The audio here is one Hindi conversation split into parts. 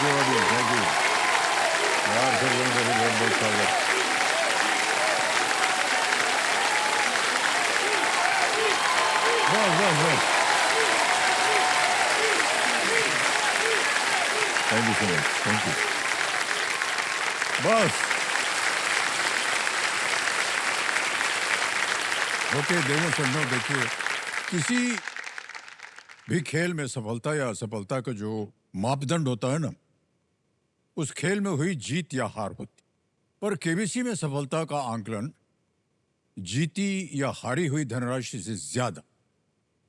Thank you audience, thank you यार, फिर बहुत बहुत स्वागत। बस बस बस, thank you so much, thank you. बस ओके, देखो सुनो, देखिए, किसी भी खेल में सफलता या असफलता का जो मापदंड होता है ना, उस खेल में हुई जीत या हार होती। पर केबीसी में सफलता का आंकलन जीती या हारी हुई धनराशि से ज्यादा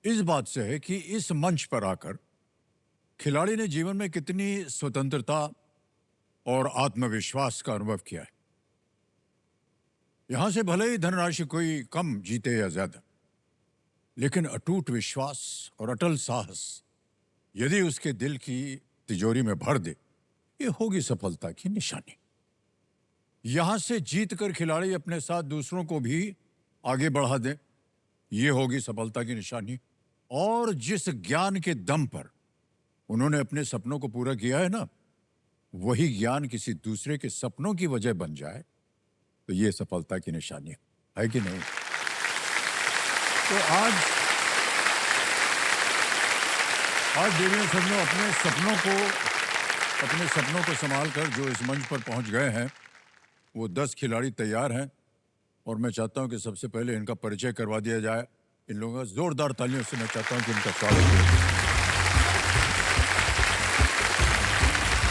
इस बात से है कि इस मंच पर आकर खिलाड़ी ने जीवन में कितनी स्वतंत्रता और आत्मविश्वास का अनुभव किया है। यहां से भले ही धनराशि कोई कम जीते या ज्यादा, लेकिन अटूट विश्वास और अटल साहस यदि उसके दिल की तिजोरी में भर दे, ये होगी सफलता की निशानी। यहां से जीतकर खिलाड़ी अपने साथ दूसरों को भी आगे बढ़ा दे, ये होगी सफलता की निशानी। और जिस ज्ञान के दम पर उन्होंने अपने सपनों को पूरा किया है ना, वही ज्ञान किसी दूसरे के सपनों की वजह बन जाए, तो ये सफलता की निशानी है कि नहीं? तो आज देवियों सज्जनों, अपने सपनों को संभाल कर जो इस मंच पर पहुंच गए हैं, वो 10 खिलाड़ी तैयार हैं। और मैं चाहता हूं कि सबसे पहले इनका परिचय करवा दिया जाए। इन लोगों का जोरदार तालियों से मैं चाहता हूं कि इनका स्वागत किया।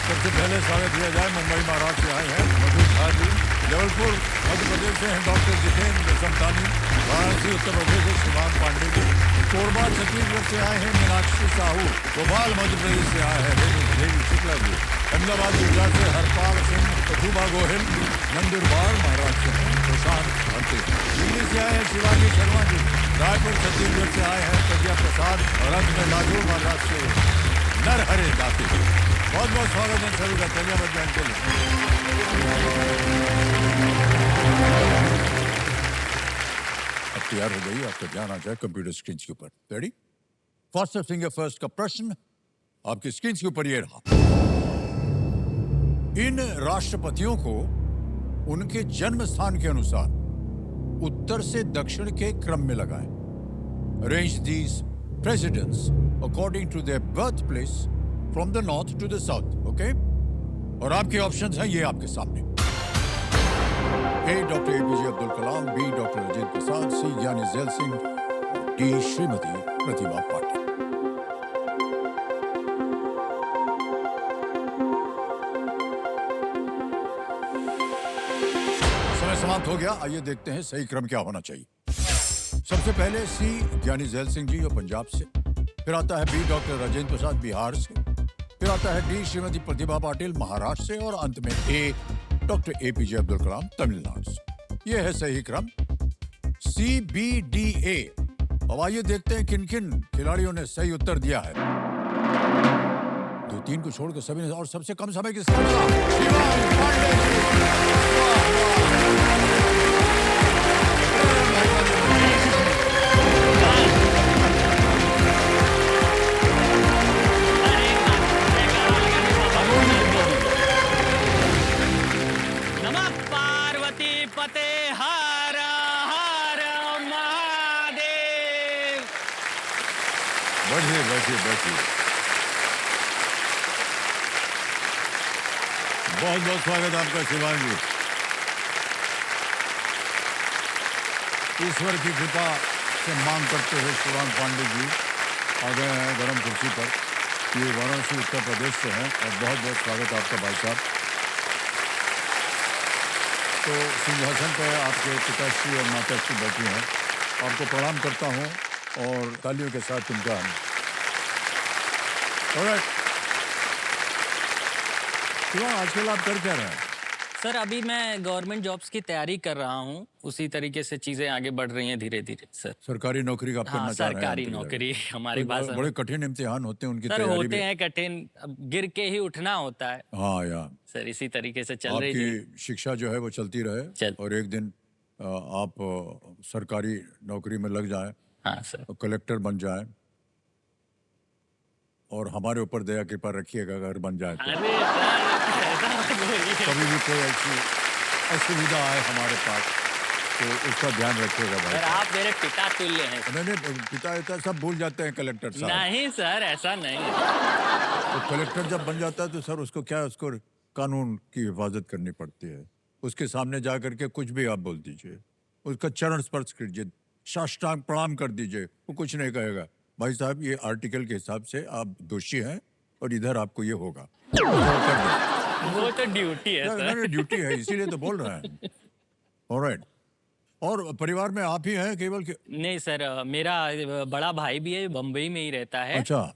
सबसे पहले स्वागत किया जाए, मुंबई महाराष्ट्र से आए हैं मधु झा जी, जबलपुर मध्य प्रदेश से हैं डॉक्टर जितेंद्र समतानी, वाराणसी उत्तर प्रदेश से शिवांग पांडे जी, कोरबा छत्तीसगढ़ से आए हैं मीनाक्षी साहू, भोपाल मध्य प्रदेश से आए हैं देवी शुक्ला जी, अहमदाबाद गुजरात से हरपाल सिंह, कथुबा गोहिल, नंदुरबार महाराष्ट्र से प्रशांत भारती, दिल्ली से आए हैं शिवाजी शर्मा जी, रायपुर छत्तीसगढ़ से आए हैं प्रज्ञा प्रसाद, और अंत में लाजू महाराष्ट्र से नरहरे दाती। बहुत बहुत स्वागत है सभी का। चलिए बच्चों के लिए अब तैयार हो गई, आपका ध्यान आ जाए कंप्यूटर स्क्रीन के ऊपर। रेडी? फर्स्ट फिंगर फर्स्ट का प्रश्न आपकी स्क्रीन के ऊपर ये रहा। इन राष्ट्रपतियों को उनके जन्म स्थान के अनुसार उत्तर से दक्षिण के क्रम में लगाएं। Arrange these presidents according to their birth place from the north to the south. Okay, और आपके ऑप्शंस हैं ये आपके सामने। A doctor APJ Abdul Kalam, B doctor Rajendra Prasad, C Giani Zail Singh, D Shrimati Pratibha Patil. समय समाप्त हो गया। आइए देखते हैं सही क्रम क्या होना चाहिए। सबसे पहले सी ज्ञानी जैल सिंह जी और पंजाब से, फिर आता है बी डॉक्टर राजेंद्र प्रसाद बिहार से, फिर आता है डी श्रीमती प्रतिभा पाटिल महाराष्ट्र से, और अंत में ए डॉक्टर एपीजे अब्दुल कलाम तमिलनाडु से। यह है सही क्रम सी बी डी ए। अब आइए देखते हैं किन किन खिलाड़ियों ने सही उत्तर दिया है। 2-3 को छोड़कर सभी ने, और सबसे कम समय किसका मिला? शिवांग पांडे पते हर हर महादेव। बैठिए बैठिए बैठिए। बहुत बहुत स्वागत आपका शिवांग जी। ईश्वर की कृपा से मांग करते हुए शिवांग पांडे जी आ गए हैं गरम कुर्सी पर। ये वाराणसी उत्तर प्रदेश से हैं, और बहुत बहुत स्वागत आपका भाई साहब। तो सिंहासन पर आपके पिताश्री और माताश्री बैठी हैं, आपको प्रणाम करता हूं और तालियों के साथ उनका आजकल आप कर क्या रहे हैं? सर अभी मैं गवर्नमेंट जॉब्स की तैयारी कर रहा हूँ, उसी तरीके से चीजें आगे बढ़ रही हैं धीरे धीरे सर। सरकारी नौकरी का आप करना चाह रहे हैं? सरकारी नौकरी हमारी बात। बड़े कठिन इम्तिहान होते हैं उनकी सर, तैयारी होते हैं कठिन, अब गिर के ही उठना होता है। हाँ यार सर, इसी तरीके से चल रही आपकी शिक्षा जो है वो चलती रहे और एक दिन आप सरकारी नौकरी में लग जाएं। हाँ सर। कलेक्टर बन जाएं, और हमारे ऊपर दया कृपा रखिएगा अगर बन जाए तो। अरे सर ऐसा मत बोलिए। कभी भी कोई ऐसी असुविधा आए हमारे पास तो उसका ध्यान रखिएगा भाई सर साहब। आप मेरे पिता तुल्य हैं। मैंने पिता इता सब भूल जाते हैं कलेक्टर साहब। नहीं सर ऐसा नहीं है। तो कलेक्टर जब बन जाता है तो सर उसको क्या है, उसको कानून की हिफाजत करनी पड़ती है। उसके सामने जा करके कुछ भी आप बोल दीजिए, उसका चरण स्पर्श कीजिए, साष्टांग प्रणाम कर दीजिए, वो कुछ नहीं कहेगा। भाई साहब ये आर्टिकल के हिसाब से आप दोषी हैं और इधर आपको ये होगा। तो कर दो। वो तो ड्यूटी है सर। मेरी ड्यूटी है इसीलिए तो बोल रहे हैं। ऑलराइट। और परिवार में आप ही हैं केवल के? नहीं सर मेरा बड़ा भाई भी है, बम्बई में ही रहता है। अच्छा।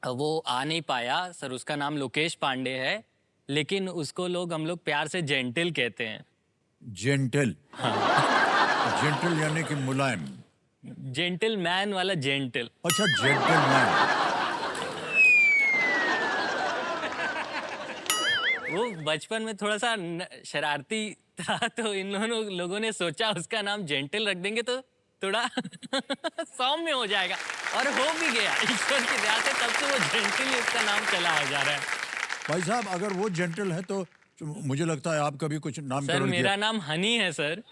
वो आ नहीं पाया सर, उसका नाम लोकेश पांडे है, लेकिन उसको हम लोग प्यार से जेंटिल कहते हैं। जेंटल? जेंटल यानी कि मुलायम? जेंटिल मैन वाला जेंटिल। अच्छा जेंटलमैन। वो बचपन में थोड़ा सा शरारती था, तो इन लोगों ने सोचा उसका नाम जेंटिल रख देंगे तो थोड़ा सौम्य हो जाएगा, और हो भी गया ईश्वर की दया से। तब से वो जेंटिल ही उसका नाम चला आ जा रहा है। भाई साहब अगर वो जेंटल है तो मुझे लगता है आप कभी कुछ सर नामकरण मेरा नाम हनी है सर।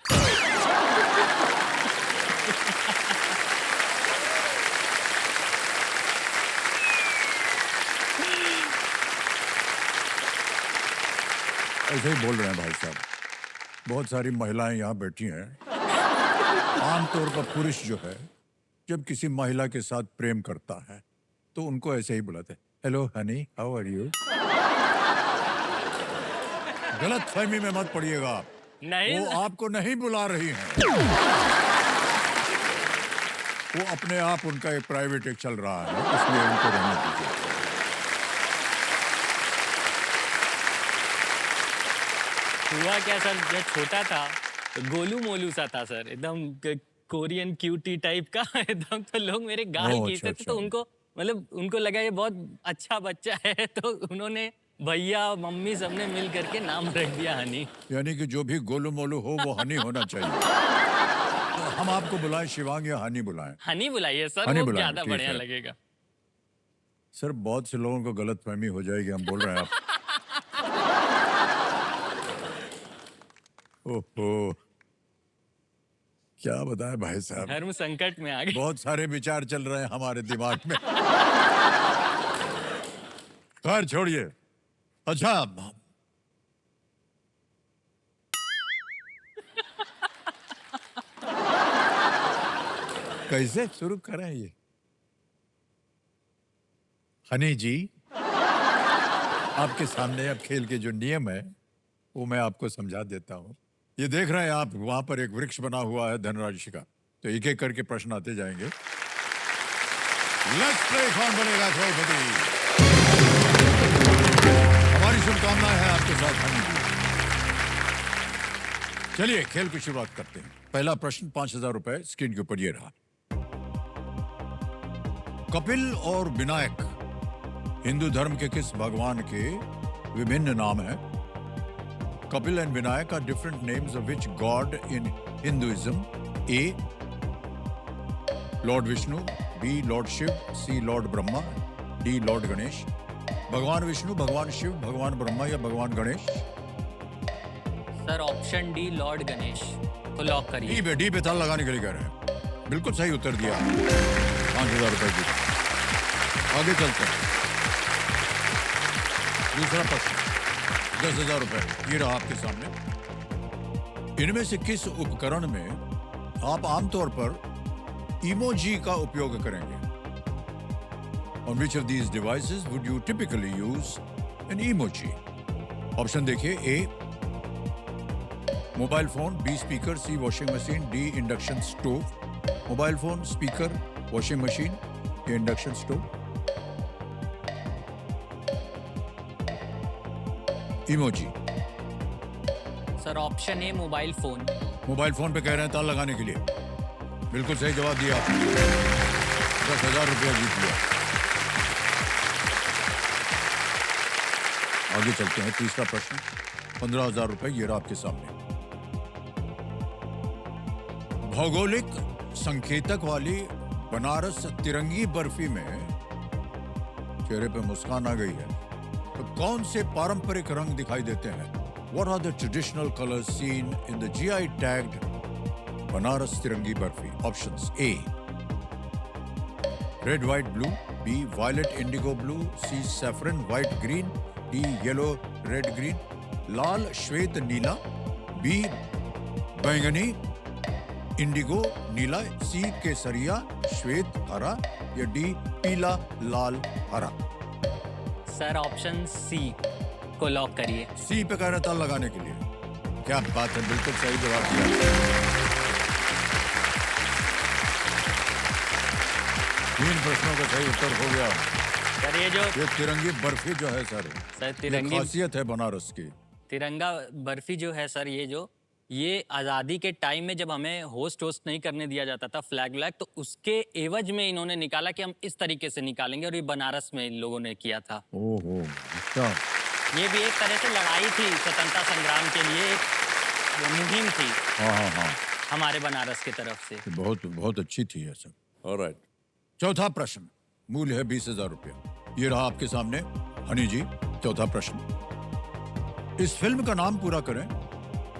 ऐसे ही बोल रहे हैं भाई साहब। बहुत सारी महिलाएं यहाँ बैठी हैं। आमतौर पर पुरुष जो है जब किसी महिला के साथ प्रेम करता है तो उनको ऐसे ही बुलाते हैं, hello honey how are you. गलत फहमी में मत पड़िएगा आप। नहीं वो आपको नहीं बुला रही हैं। वो अपने आप उनका एक प्राइवेट एक चल रहा है, इसलिए उनको रहने दीजिए। हुआ क्या सर, जब छोटा था तो गोलू मोलू सा था सर, एकदम कोरियन क्यूटी टाइप का। एकदम तो लोग मेरे गाल ओह, खींचते अच्छा, थे, तो उनको लगा ये बहुत अच्छा बच्चा है, तो उन्होंने भैया मम्मी सबने मिल करके नाम रख दिया हनी। यानी कि जो भी गोलू मोलू हो वो हनी होना चाहिए। तो हम आपको बुलाएं शिवांग या हनी बुलाएं? हनी बुलाइए सर, हनी वो बुलाएं, ज्यादा ठीक बढ़िया है। लगेगा। सर बहुत से लोगों को गलत फहमी हो जाएगी, हम बोल रहे हैं आप। ओहो क्या बताएं भाई साहब, धर्म संकट में आ गए। बहुत सारे विचार चल रहे हैं हमारे दिमाग में। खैर छोड़िए। अच्छा कैसे शुरू करें ये? हनी जी आपके सामने अब खेल के जो नियम है वो मैं आपको समझा देता हूँ। ये देख रहे हैं आप, वहां पर एक वृक्ष बना हुआ है धनराशि का, तो एक एक करके प्रश्न आते जाएंगे। लेट्स प्ले कौन बनेगा करोड़पति। हमारी शुभकामनाएं हैं आपके साथ हनी जी। चलिए खेल की शुरुआत करते हैं। पहला प्रश्न 5,000 रुपए स्क्रीन के ऊपर ये रहा। कपिल और विनायक हिंदू धर्म के किस भगवान के विभिन्न नाम हैं? Kapil and Vinayak are different names of which god in Hinduism? A. Lord Vishnu, B. Lord Shiv, C. Lord Brahma, D. Lord Ganesh. भगवान विष्णु, भगवान शिव, भगवान ब्रह्मा या भगवान Ganesh? Sir option D Lord Ganesh को लॉक करिए। डी पे ताल लगाने के लिए कह रहे हैं। बिल्कुल सही उत्तर दिया। 5,000 रुपए की। आगे चलते हैं। दूसरा प्रश्न 10,000 रुपए, ये रहा आपके सामने। इनमें से किस उपकरण में आप आमतौर पर इमोजी का उपयोग करेंगे? On which of these devices would you typically use an emoji? Option देखिए। A mobile phone, B speaker, C washing machine, D induction stove. Mobile phone, speaker, washing machine या induction stove? Emoji. Sir option A mobile phone. Mobile phone पे कह रहे हैं ताल लगाने के लिए। बिल्कुल सही जवाब दिया आपने। 10,000 रुपया जीत लिया। आगे चलते हैं। तीसरा प्रश्न 15,000 रुपए, ये रहा आपके सामने। भौगोलिक संकेतक वाली बनारस तिरंगी बर्फी में चेहरे पे मुस्कान आ गई है। तो कौन से पारंपरिक रंग दिखाई देते हैं? What are the traditional colors seen in the GI tagged Banaras तिरंगी barfi? Options: A red white blue, B violet indigo blue, C saffron white green, D yellow red green, लाल श्वेत नीला, B बैंगनी इंडिगो नीला, C केसरिया श्वेत हरा, या D पीला लाल हरा। सर ऑप्शन सी को लॉक करिए। सी पे कहना ताल लगाने के लिए। क्या बात है, बिल्कुल सही जवाब दिया। 3 प्रश्नों का सही उत्तर हो गया। सर ये तिरंगी बर्फी जो है सर तिरंगी खासियत है बनारस की। तिरंगा बर्फी जो है सर, ये आज़ादी के टाइम में जब हमें होस्ट नहीं करने दिया जाता था फ्लैग व्लैग, तो उसके एवज में इन्होंने निकाला कि हम इस तरीके से निकालेंगे, और ये बनारस में इन लोगों ने किया था। ओहो, अच्छा। ये भी एक तरह से लड़ाई थी स्वतंत्रता संग्राम के लिए, एक मुहिम थी। हाँ। हमारे बनारस की तरफ से। बहुत बहुत अच्छी थी ये सब। ऑलराइट। चौथा प्रश्न, मूल्य है 20,000 रुपया। ये रहा आपके सामने। हनी जी, चौथा प्रश्न। इस फिल्म का नाम पूरा करें।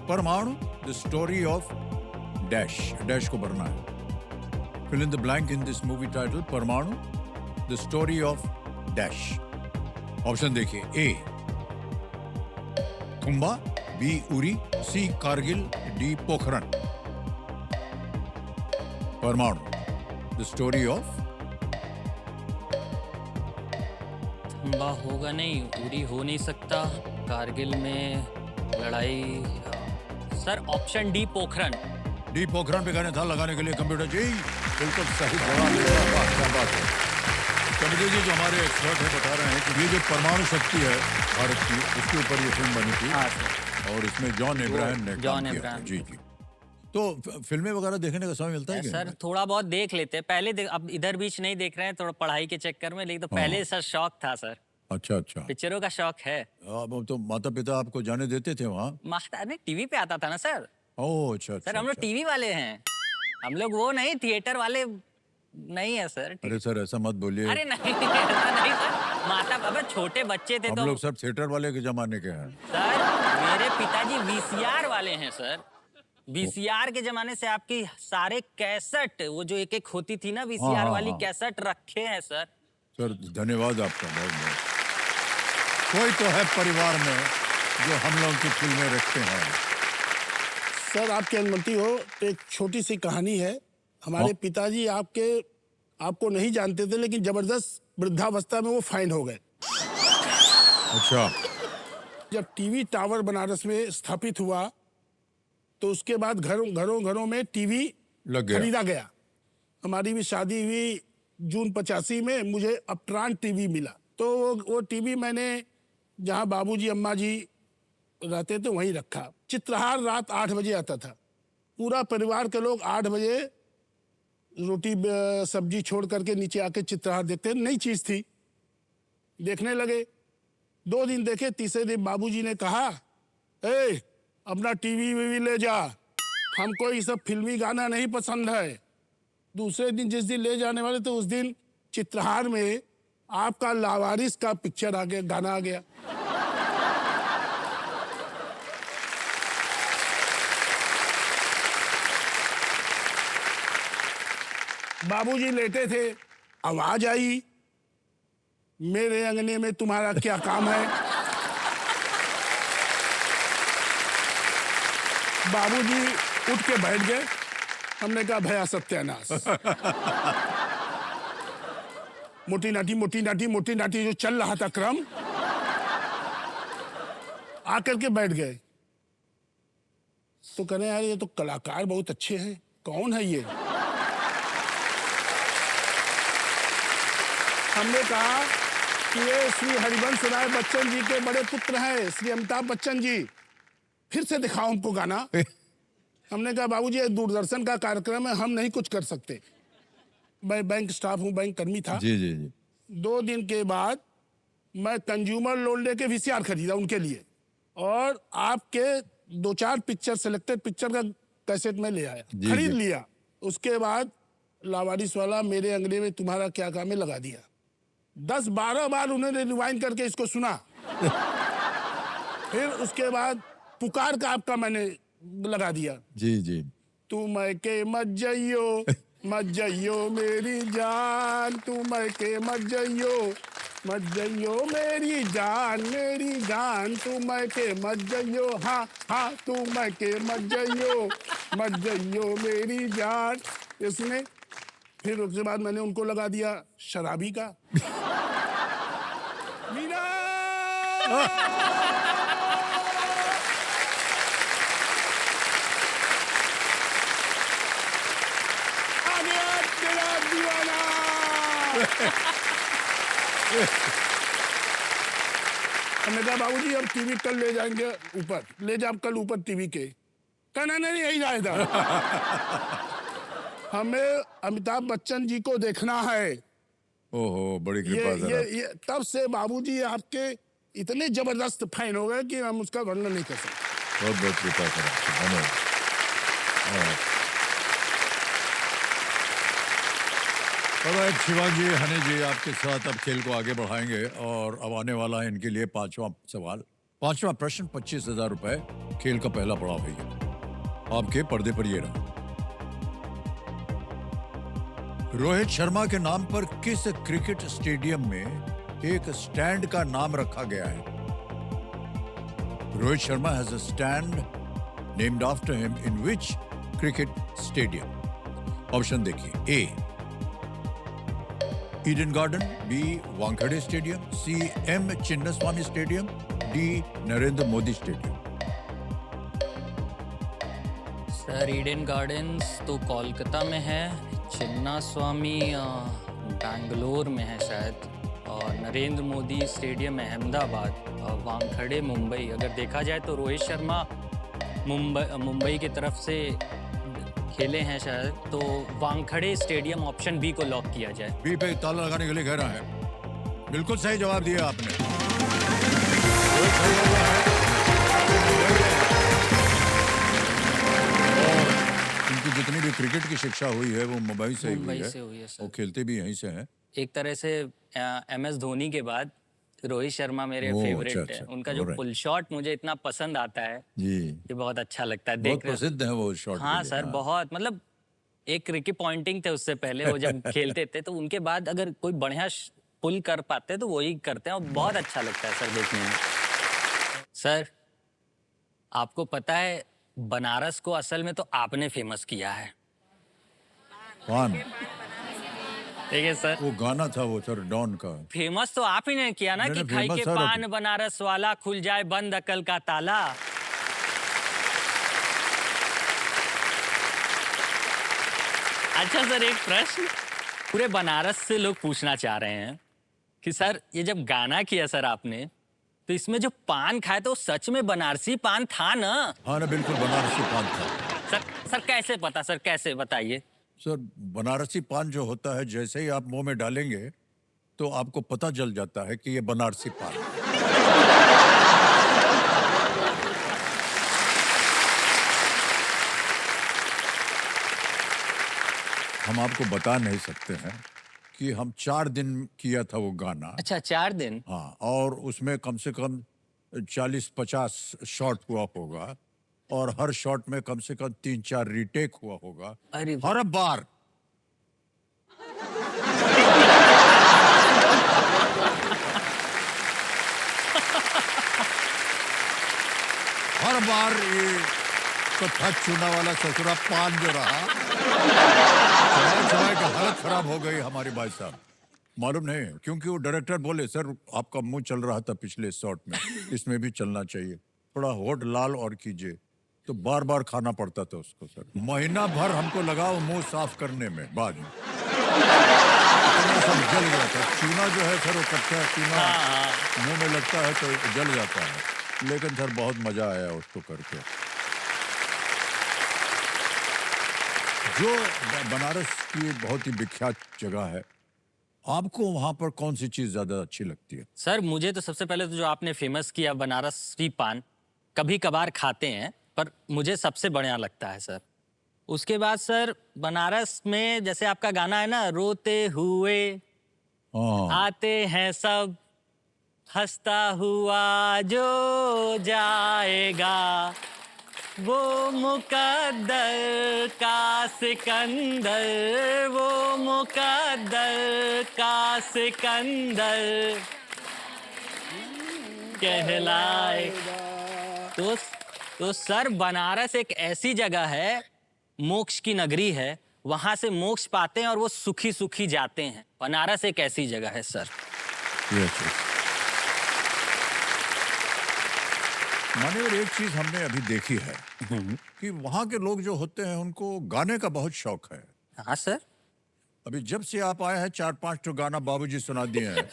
Parmanu, the story of dash. Dash को भरना है। Fill in the blank in this movie title. Parmanu, the story of dash. Option देखिए। A Tumba, B Uri, C Kargil, D Pokhran. Parmanu, the story of. थम्बा होगा नहीं, उरी हो नहीं सकता, कारगिल में लड़ाई। Sir option D Pokhran. D Pokhran पे कहने था लगाने के लिए कंप्यूटर जी बिल्कुल सही जवाब देगा। वाह, क्या बात है। कंप्यूटर जी जो हमारे एक्सपर्ट है बता रहे हैं कि ये जो परमाणु शक्ति है भारत की, उसके ऊपर ये फिल्म बनी थी। हाँ सर। और इसमें जॉन अब्राहम ने जॉन काम किया था। अब्राहम। जी। तो फिल्में वगैरह देखने का समय मिलता है क्या? सर थोड़ा बहुत देख लेते हैं पहले, अब इधर बीच नहीं देख रहे हैं थोड़ा पढ़ाई के चक्कर में, लेकिन तो पहले सर शौक था सर। अच्छा। पिक्चरों का शौक है। अब तो माता पिता आपको जाने देते थे वहाँ? मास्टर ने टीवी पे आता था ना सर। ओह अच्छा। सर हम लोग टीवी वाले हैं, हम लोग वो नहीं थिएटर वाले नहीं है सर। अरे सर ऐसा मत बोलिए। अरे नहीं ऐसा नहीं सर, माता अब छोटे बच्चे थे हम तो लोग सब थिएटर वाले के जमाने के हैं। सर मेरे पिताजी वीसीआर वाले हैं सर। वीसीआर के जमाने से आपकी सारे कैसेट, वो जो एक होती थी ना वीसीआर वाली कैसेट रखे हैं सर। सर धन्यवाद आपका बहुत बहुत। कोई तो है परिवार में जो हम लोग की फिल्में रखते हैं। सर आपकी अनुमति हो तो एक छोटी सी कहानी है। हमारे पिताजी आपको नहीं जानते थे, लेकिन जबरदस्त वृद्धावस्था में वो फाइंड हो गए। अच्छा। जब टीवी टावर बनारस में स्थापित हुआ तो उसके बाद घरों में टीवी लग गया। खरीदा गया। हमारी भी शादी हुई जून 85 में, मुझे अपट्रान टीवी मिला। तो वो टीवी मैंने जहाँ बाबूजी अम्मा जी रहते थे वहीं रखा। चित्रहार रात 8 बजे आता था। पूरा परिवार के लोग 8 बजे रोटी सब्जी छोड़ करके नीचे आके चित्रहार देखते। नई चीज थी, देखने लगे। 2 दिन देखे, तीसरे दिन बाबूजी ने कहा, ए अपना टीवी वीवी ले जा, हमको ये सब फिल्मी गाना नहीं पसंद है। दूसरे दिन जिस दिन ले जाने वाले तो उस दिन चित्रहार में आपका लावारिस का पिक्चर आ गया, गाना आ गया। बाबूजी लेटे थे, आवाज आई, मेरे अंगने में तुम्हारा क्या काम है। बाबूजी उठ के बैठ गए। हमने कहा भया सत्यानाश। मोटी नाटी जो चल रहा था क्रम, आकर के बैठ गए। तो कह रहे यार ये तो कलाकार बहुत अच्छे हैं, कौन है ये? हमने कहा कि ये श्री हरिवंश राय बच्चन जी के बड़े पुत्र हैं, श्री अमिताभ बच्चन जी। फिर से दिखाओ हमको गाना। हमने कहा बाबूजी दूरदर्शन का कार्यक्रम है, हम नहीं कुछ कर सकते। मैं बैंक स्टाफ हूँ, बैंक कर्मी था। जी। 2 दिन के बाद मैं कंज्यूमर लोन लेके वीसीआर खरीदा उनके लिए, और आपके 2-4 पिक्चर, सिलेक्टेड पिक्चर का कैसेट में ले आया, खरीद लिया। उसके बाद लावारिस वाला मेरे अंगने में तुम्हारा क्या काम है लगा दिया। 10-12 बार उन्होंने रिवाइंड करके इसको सुना। फिर उसके बाद पुकार का आपका मैंने लगा दिया। जी जी। तू मैं के मत जइयो मेरी जान, तू मैं के मत जइयो मेरी जान, तू मैं के मत जइयो, हाँ हाँ तू मैं के मत जइयो मेरी जान। इसमें फिर उसके बाद मैंने उनको लगा दिया शराबी का। मीना आ गया तेरा दीवाना। हमने कहा बाबूजी अब टीवी कल ले जाएंगे ऊपर, ले जा कल ऊपर टीवी के। कहना नहीं यही जाएगा। हमें अमिताभ बच्चन जी को देखना है। ओहो, बड़ी कृपा सर। ये तब से बाबूजी आपके इतने जबरदस्त फैन हो गए कि हम उसका वर्णन नहीं कर सकते। बहुत बहुत कृपा सर आपकी, धन्यवाद। और शिवाजी, हनी जी आपके साथ अब खेल को आगे बढ़ाएंगे और अब आने वाला है इनके लिए पांचवा सवाल, पांचवा प्रश्न, 25,000 रुपए। खेल का पहला पड़ाव है ये। आपके पर्दे पर ये रहा। रोहित शर्मा के नाम पर किस क्रिकेट स्टेडियम में एक स्टैंड का नाम रखा गया है? Rohit Sharma has a stand named after him in which cricket stadium? Option देखिए। A Eden Garden, B Wankhede stadium, C M Chinnaswamy stadium, D Narendra Modi stadium. Sir Eden Gardens तो कोलकाता में है, चिन्ना स्वामी बैंगलोर में है शायद, और नरेंद्र मोदी स्टेडियम अहमदाबाद, और वानखेड़े मुंबई। अगर देखा जाए तो रोहित शर्मा मुंबई की तरफ से खेले हैं शायद, तो वानखेड़े स्टेडियम ऑप्शन बी को लॉक किया जाए। बी पे ताला लगाने के लिए कह रहा है। बिल्कुल सही जवाब दिया आपने। इनकी जितनी भी क्रिकेट की शिक्षा हुई है वो मुंबई से ही हुई मुंबई है। से हुई है सर। वो खेलते भी यहीं से हैं। एक तरह से MS धोनी के बाद रोहित शर्मा मेरे ओह, फेवरेट अच्छा, है। अच्छा, उनका जो alright। पुल शॉट मुझे इतना पसंद आता है, जी, ये बहुत अच्छा लगता है बहुत देख। प्रसिद्ध है वो शॉट। हाँ सर, बहुत, मतलब एक रिकी पॉइंटिंग थे उससे पहले वो जब खेलते थे, तो उनके बाद अगर कोई बढ़िया पुल कर पाते तो वही करते हैं, और बहुत अच्छा लगता है सर देखने में। सर आपको पता है बनारस को असल में तो आपने फेमस किया है। पान, ठीक है सर, वो गाना था वो सर डॉन का। फेमस तो आप ही ने किया ना, नहीं, कि नहीं, खाई famous के सर पान अभी। बनारस वाला, खुल जाए बंद अकल का ताला। अच्छा सर, एक प्रश्न पूरे बनारस से लोग पूछना चाह रहे हैं कि सर ये जब गाना किया सर आपने, तो इसमें जो पान खाया तो सच में बनारसी पान था ना? हाँ ना, बिल्कुल बनारसी पान था। सर कैसे पता, सर कैसे बताइए? सर बनारसी पान जो होता है, जैसे ही आप मुंह में डालेंगे तो आपको पता चल जाता है कि ये बनारसी पान है। हम आपको बता नहीं सकते हैं कि हम 4 दिन किया था वो गाना। अच्छा 4 दिन? हाँ, और उसमें कम से कम 40-50 शॉट हुआ होगा, और हर शॉट में कम से कम 3-4 रीटेक हुआ होगा। अरे हर बार हर बार ये कथा चूना वाला ससुरा पान जो रहा, चबाए के हालत खराब हो गई हमारी भाई साहब। मालूम नहीं, क्योंकि वो डायरेक्टर बोले सर आपका मुंह चल रहा था पिछले शॉट में, इसमें भी चलना चाहिए, थोड़ा होठ लाल और कीजिए। तो बार बार खाना पड़ता था उसको सर। महीना भर हमको लगा वो मुंह साफ करने में, बाद में इतना सब जल गया था। चूना जो है सर, वो कच्चा चूना मुंह में लगता है तो जल जाता है। लेकिन सर बहुत मजा आया उसको करके। जो बनारस की बहुत ही विख्यात जगह है, आपको वहां पर कौन सी चीज ज्यादा अच्छी लगती है? सर मुझे तो सबसे पहले तो जो आपने फेमस किया बनारसी पान, कभी कभार खाते हैं पर मुझे सबसे बढ़िया लगता है सर। उसके बाद सर बनारस में जैसे आपका गाना है ना, रोते हुए हाँ आते हैं सब, हंसता हुआ जो जाएगा, वो मुकद्दर का सिकंदर, वो मुकद्दर का सिकंदर कहलाए। तो तो सर, बनारस एक ऐसी जगह है, मोक्ष की नगरी है, वहां से मोक्ष पाते हैं और वो सुखी सुखी जाते हैं। बनारस एक ऐसी जगह है सर। Yes yes. मान्यवर, एक चीज हमने अभी देखी है कि वहाँ के लोग जो होते हैं उनको गाने का बहुत शौक है। हाँ सर। अभी जब से आप आए हैं 4-5 तो गाना बाबूजी सुना दिए हैं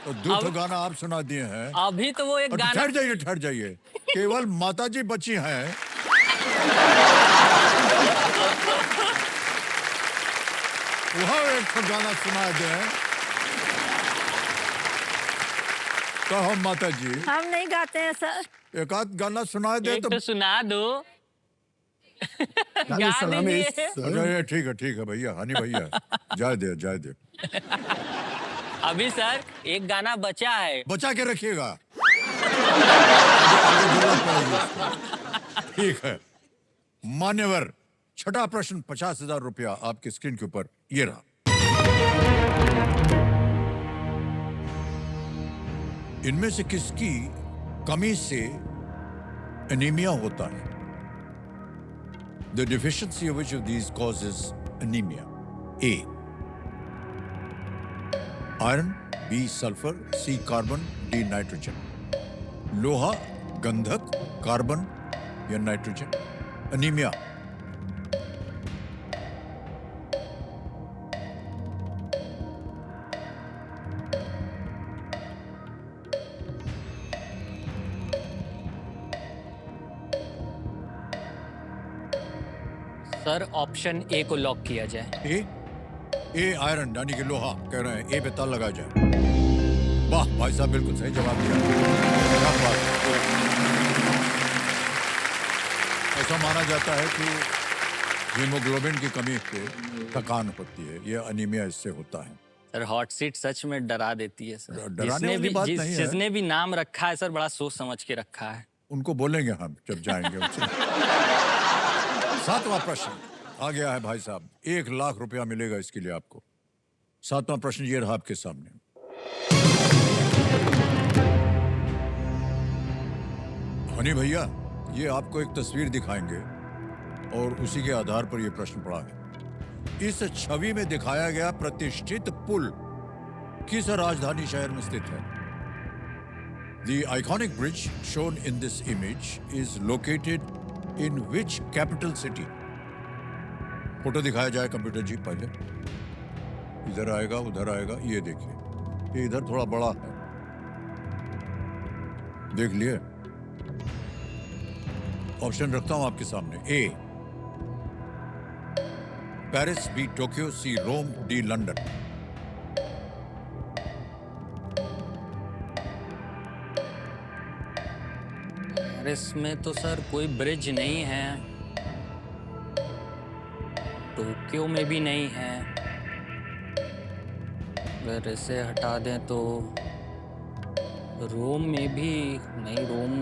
और 2 तो गाना आप सुना दिए हैं। अभी तो वो एक और गाना, ठहर जाइए, केवल माताजी बची हैं। वहाँ एक तो गाना सुना दें। कहो माताजी, हम नहीं गाते हैं सर। एक आध गाना सुना दे एक तो। तो सुना दो। लाली गा सलामी दीजिए। अच्छा ये ठीक है भैया, हनी भैया, जाए दे। अभी सर एक गाना बचा है। बचा के रखिएगा। ठीक है मान्यवर, छठा प्रश्न 50,000 रुपया आपकी स्क्रीन के ऊपर ये रहा। इनमें से किसकी कमी से एनीमिया होता है? The deficiency of which of these causes anemia? A. Iron, B. Sulfur, C. Carbon, D. Nitrogen. लोहा, गंधक, कार्बन या नाइट्रोजन? अनीमिया। सर ऑप्शन ए को लॉक किया जाए। ए आयरन यानी कि लोहा कह रहे हैं, ए पे ताला लगा जाए। वाह भाई साहब, बिल्कुल सही जवाब दिया। क्या बात है। ऐसा माना जाता है कि हीमोग्लोबिन की कमी से थकान होती है, यह अनीमिया इससे होता है। सर हॉट सीट सच में डरा देती है सर। डराने वाली बात नहीं है। जिसने भी नाम रखा है सर, बड़ा सोच समझ के रखा है। उनको बोलेंगे हम जब जाएंगे उनसे। 7वां प्रश्न आ गया है भाई साहब, 1,00,000 रुपया मिलेगा इसके लिए आपको। 7वां प्रश्न ये रहा आपके सामने। हनी भैया, ये आपको एक तस्वीर दिखाएंगे और उसी के आधार पर यह प्रश्न पड़ा है। इस छवि में दिखाया गया प्रतिष्ठित पुल किस राजधानी शहर में स्थित है? The iconic bridge shown in this image is located in which capital city? Photo दिखाया जाए कंप्यूटर जी पहले। इधर आएगा, उधर आएगा, ये देखिए, ये इधर थोड़ा बड़ा है, देख लिए। ऑप्शन रखता हूं आपके सामने। ए पेरिस, बी टोक्यो, सी रोम, डी लंदन। पेरिस में तो सर कोई ब्रिज नहीं है, टोक्यो में भी नहीं है। अगर इसे हटा दें तो रोम में भी नहीं, रोम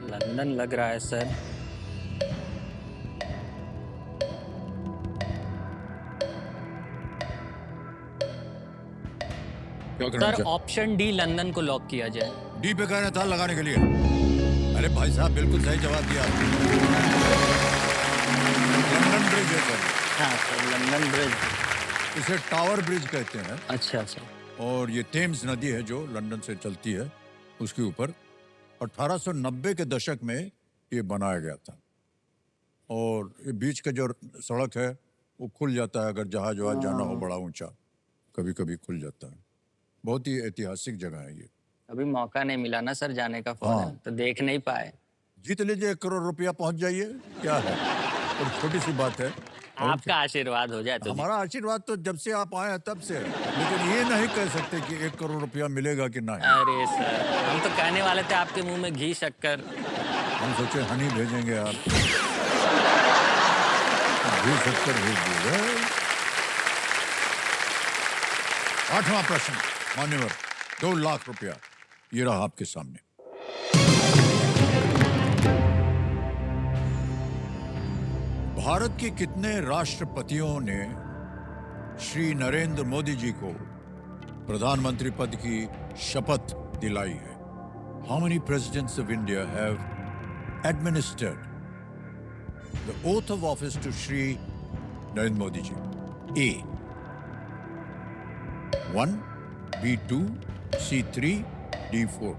लंदन लग रहा है सर। क्या करना सर चाहिए? ऑप्शन डी लंदन को लॉक किया जाए। डी पे कहना था लगाने के लिए। अरे भाई साहब, बिल्कुल सही जवाब दिया। लंदन ब्रिज है सर। हाँ सर, लंदन ब्रिज। इसे टावर ब्रिज कहते हैं। अच्छा सर। और ये थेम्स नदी है जो लंदन से चलती है, उसके ऊपर 1890 के दशक में ये बनाया गया था। और ये बीच का जो सड़क है वो खुल जाता है, अगर जहाज वहाज जाना हो बड़ा ऊंचा, कभी कभी खुल जाता है। बहुत ही ऐतिहासिक जगह है ये। अभी मौका नहीं मिला ना सर जाने का, फोन हाँ। तो देख नहीं पाए। जीत लीजिए, 1 करोड़ रुपया पहुंच जाइए, क्या है, और छोटी सी बात है। आपका आशीर्वाद हो जाए तो। हमारा आशीर्वाद तो जब से आप आए हैं तब से है, लेकिन ये नहीं कह सकते कि 1 करोड़ रुपया मिलेगा कि नहीं। अरे सर, हम तो कहने वाले थे आपके मुंह में घी शक्कर। हम सोचे हनी भेजेंगे, आप घी शक्कर भेज दिए। 8वां प्रश्न मान्यवर, 2 लाख रुपया ये रहा आपके सामने। भारत के कितने राष्ट्रपतियों ने श्री नरेंद्र मोदी जी को प्रधानमंत्री पद की शपथ दिलाई है? How many presidents of India have administered the oath of office to Shri Narendra Modi ji? A. 1, B 2, C 3, D 4.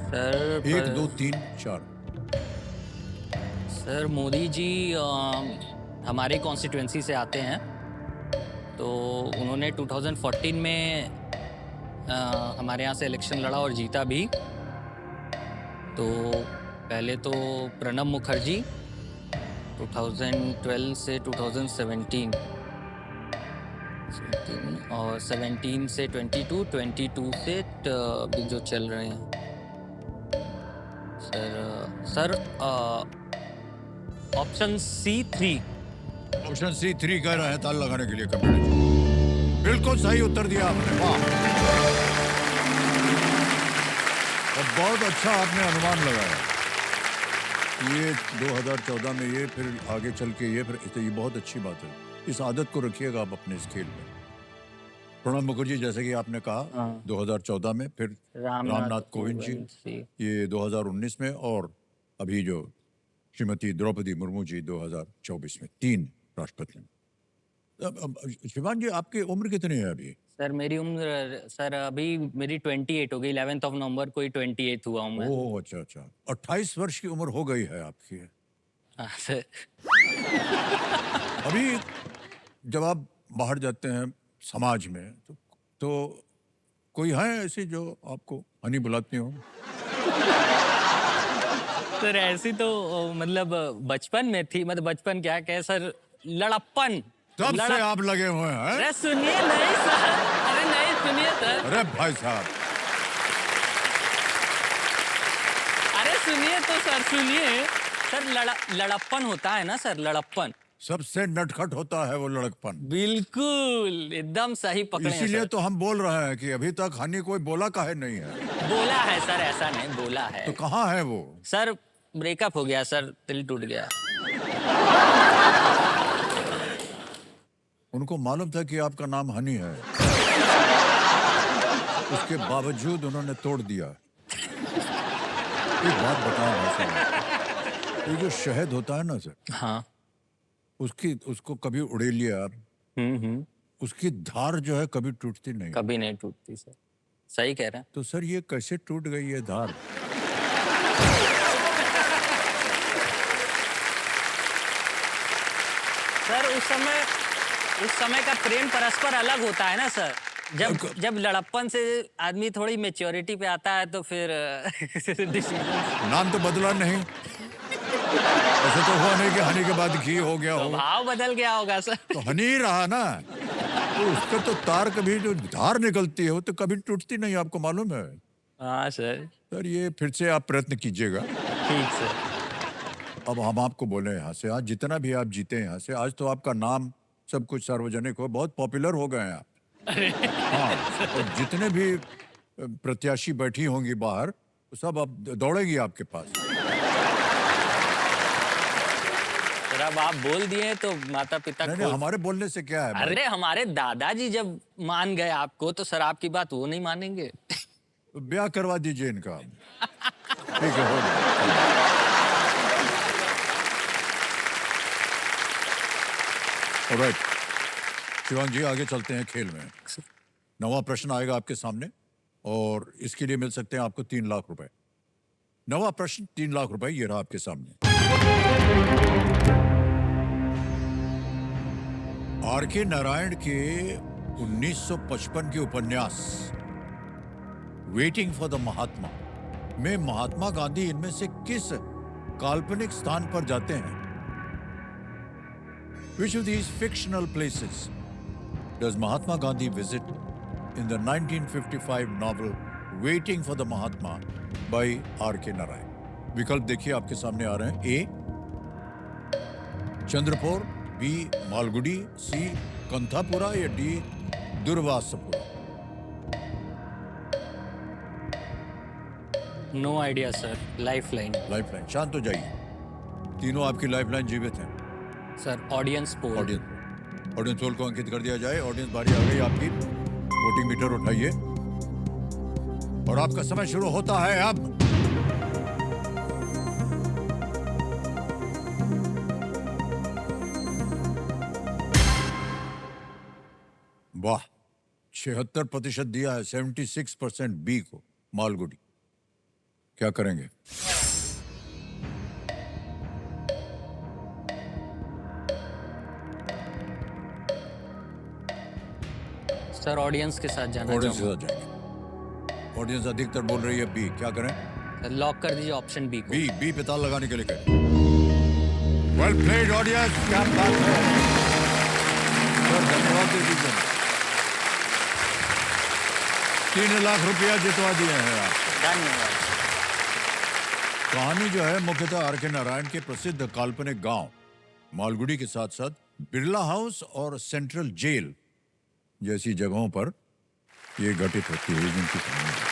Sir 1, 2, 3, 4. Sir Modi ji हमारे कॉन्स्टिट्यूंसी से आते हैं, तो उन्होंने 2014 में हमारे यहाँ से इलेक्शन लड़ा और जीता भी। तो पहले तो प्रणब मुखर्जी 2012 से 2017 और 17 से 22, 22 से अभी जो चल रहे हैं sir option C3। Option C 3 कह रहे हैं ताल लगाने के लिए कंप्यूटर। बिल्कुल सही उत्तर दिया आपने, वाह। और बहुत अच्छा आपने अनुमान लगाया। ये 2014 में ये, फिर आगे चल के ये, फिर तो ये बहुत अच्छी बात है। इस आदत को रखिएगा आप अपने इस खेल में। प्रणब मुखर्जी जैसे कि आपने कहा 2014 में, फिर रामनाथ कोविंद जी ये 2019 में, और अभी जो श्रीमती द्रौपदी मुर्मू जी 2024 में, 3 राष्ट्रपति। शिवान जी आपकी उम्र कितनी है अभी? सर मेरी उम्र सर अभी मेरी 28 हो गई। 11 नवंबर को ही 28 हुआ हूँ मैं। ओह अच्छा अच्छा, 28 वर्ष की उम्र हो गई है आपकी। हाँ सर। अभी जब आप बाहर जाते हैं समाज में तो कोई है ऐसी जो आपको हनी बुलाती हो? सर ऐसी तो मतलब बचपन में थी, मतलब बचपन क्या कहे सर, लड़प्पन। तब से आप लगे हुए हैं? अरे सुनिए नहीं सर, अरे नहीं सुनिए सर, अरे भाई साहब, अरे सुनिए तो सर, सुनिए सर, लड़प्पन होता है ना सर, लड़प्पन सबसे नटखट होता है वो लड़कपन। बिल्कुल एकदम सही पकड़े हैं इसीलिए सर। तो हम बोल रहे हैं कि अभी तक हनी कोई बोला काहे नहीं है। बोला है सर, ऐसा नहीं बोला है। तो कहाँ है वो? सर ब्रेकअप हो गया सर, दिल टूट गया। उनको मालूम था कि आपका नाम हनी है, उसके बावजूद उन्होंने तोड़ दिया। एक बात बताओ भाई साहब, ये जो शहद होता है ना सर, हाँ उसको कभी उड़ेलिए आप, उसकी धार जो है कभी टूटती नहीं। कभी नहीं टूटती सर, सही कह रहे हैं। तो सर ये कैसे टूट गई ये धार? सर उस समय का प्रेम परस्पर अलग होता है ना सर। जब लड़प्पन से आदमी थोड़ी मेच्योरिटी पे आता है तो फिर नाम तो बदला नहीं, ऐसा तो हुआ नहीं कि हनी के बाद घी हो गया हो। भाव बदल गया होगा सर। तो हनी ही रहा ना, तो उसका तो तार कभी जो धार निकलती है वो तो कभी टूटती नहीं, आपको मालूम है। हाँ सर। सर ये फिर से आप प्रयत्न कीजिएगा। ठीक सर। अब हम आपको बोले यहाँ से, आज जितना भी आप जीते यहाँ से, आज तो आपका नाम सब कुछ सार्वजनिक हो, बहुत पॉपुलर हो गए हैं आप। हाँ, और जितने भी प्रत्याशी बैठी होंगी बाहर, सब अब दौड़ेगी आपके पास। सर अब आप बोल दिए तो माता पिता नहीं, नहीं, हमारे बोलने से क्या है भाई? अरे हमारे दादाजी जब मान गए आपको तो सर आपकी बात वो नहीं मानेंगे। ब्याह करवा दीजिए इनका। ठीक है, हो गया। ऑलराइट शिवांग जी, आगे चलते हैं खेल में। 9वां प्रश्न आएगा आपके सामने और इसके लिए मिल सकते हैं आपको 3 लाख रुपए। 9वां प्रश्न 3 लाख रुपए, ये रहा आपके सामने। आर.के. नारायण के 1955 के उपन्यास वेटिंग फॉर द महात्मा में महात्मा गांधी इनमें से किस काल्पनिक स्थान पर जाते हैं? Which of these fictional places does Mahatma Gandhi visit in the 1955 novel Waiting for the Mahatma by R.K. Narayan? विकल्प देखिए आपके सामने आ रहे हैं। A. Chandrapur, B Malgudi, C Kanthapura या D Durvasapura? No idea sir, lifeline. Lifeline. शांत हो जाइए, तीनों आपकी लाइफलाइन जीवित हैं। Sir audience poll. Audience poll को अंकित कर दिया जाए। ऑडियंस बारी आ गई आपकी, वोटिंग मीटर उठाइए और आपका समय शुरू होता है अब। वाह, 76% दिया है, 76% बी को, मालगुडी। क्या करेंगे? सर ऑडियंस के साथ जाना ऑडियंस के चाहूंगा। साथ जाएंगे। ऑडियंस अधिकतर बोल रही है बी। क्या करें? सर लॉक कर दीजिए ऑप्शन बी को। बी पे ताल लगाने के लिए करें। वेल प्लेड ऑडियंस, क्या बात है सर, धन्यवाद दे दीजिए। 3 लाख रुपया जितवा दिए हैं आप। धन्यवाद। कहानी जो है मुख्यतः आर के नारायण के प्रसिद्ध काल्पनिक गांव मालगुडी के साथ साथ बिरला हाउस और सेंट्रल जेल जैसी जगहों पर ये घटित होती है, जिनकी कहानी है।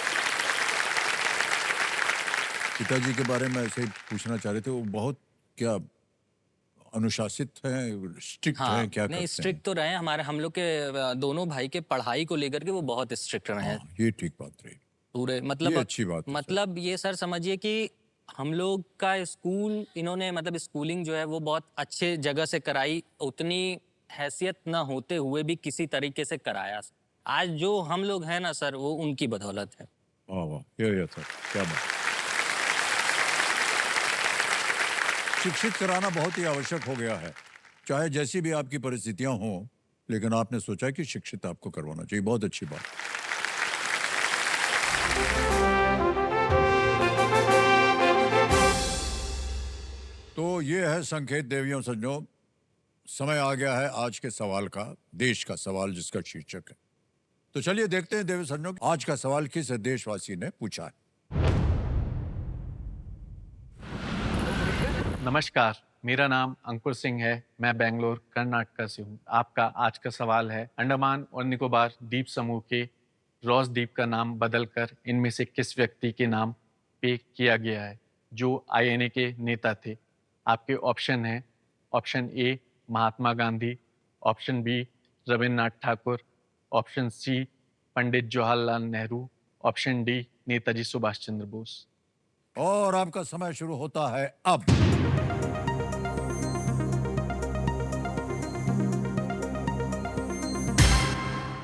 पिताजी के बारे में ऐसे ही पूछना चाह रहे थे, वो बहुत क्या अनुशासित हैं, स्ट्रिक्ट हाँ, हैं, क्या नहीं करते स्ट्रिक्ट तो रहे हमारे, हम लोग के दोनों भाई के पढ़ाई को लेकर के वो बहुत स्ट्रिक्ट रहे हैं। हैं? ये ठीक बात रही। पूरे मतलब ये अच्छी बात है, मतलब ये सर समझिए कि हम लोग का स्कूल इन्होंने मतलब स्कूलिंग जो है वो बहुत अच्छे जगह से कराई, उतनी हैसियत ना होते हुए भी किसी तरीके से कराया। आज जो हम लोग हैं ना सर, वो उनकी बदौलत है। वाह वाह, ये सर, क्या बात। शिक्षित कराना बहुत ही आवश्यक हो गया है, चाहे जैसी भी आपकी परिस्थितियां हों, लेकिन आपने सोचा कि शिक्षित आपको करवाना चाहिए। बहुत अच्छी बात। तो ये है संकेत देवियों सज्जनों, समय आ गया है आज के सवाल का, देश का सवाल जिसका शीर्षक है। तो चलिए देखते हैं देवी सज्जनों, आज का सवाल किस देशवासी ने पूछा है। नमस्कार, मेरा नाम अंकुर सिंह है। मैं बेंगलोर कर्नाटक से हूँ। आपका आज का सवाल है, अंडमान और निकोबार द्वीप समूह के रॉस द्वीप का नाम बदलकर इनमें से किस व्यक्ति के नाम पे किया गया है जो आईएनए के नेता थे? आपके ऑप्शन हैं, option A Mahatma Gandhi, option B Rabindranath Thakur, option C Pandit Jawaharlal Nehru, option D Netaji Subhash Chandra Bose. और आपका समय शुरू होता है अब।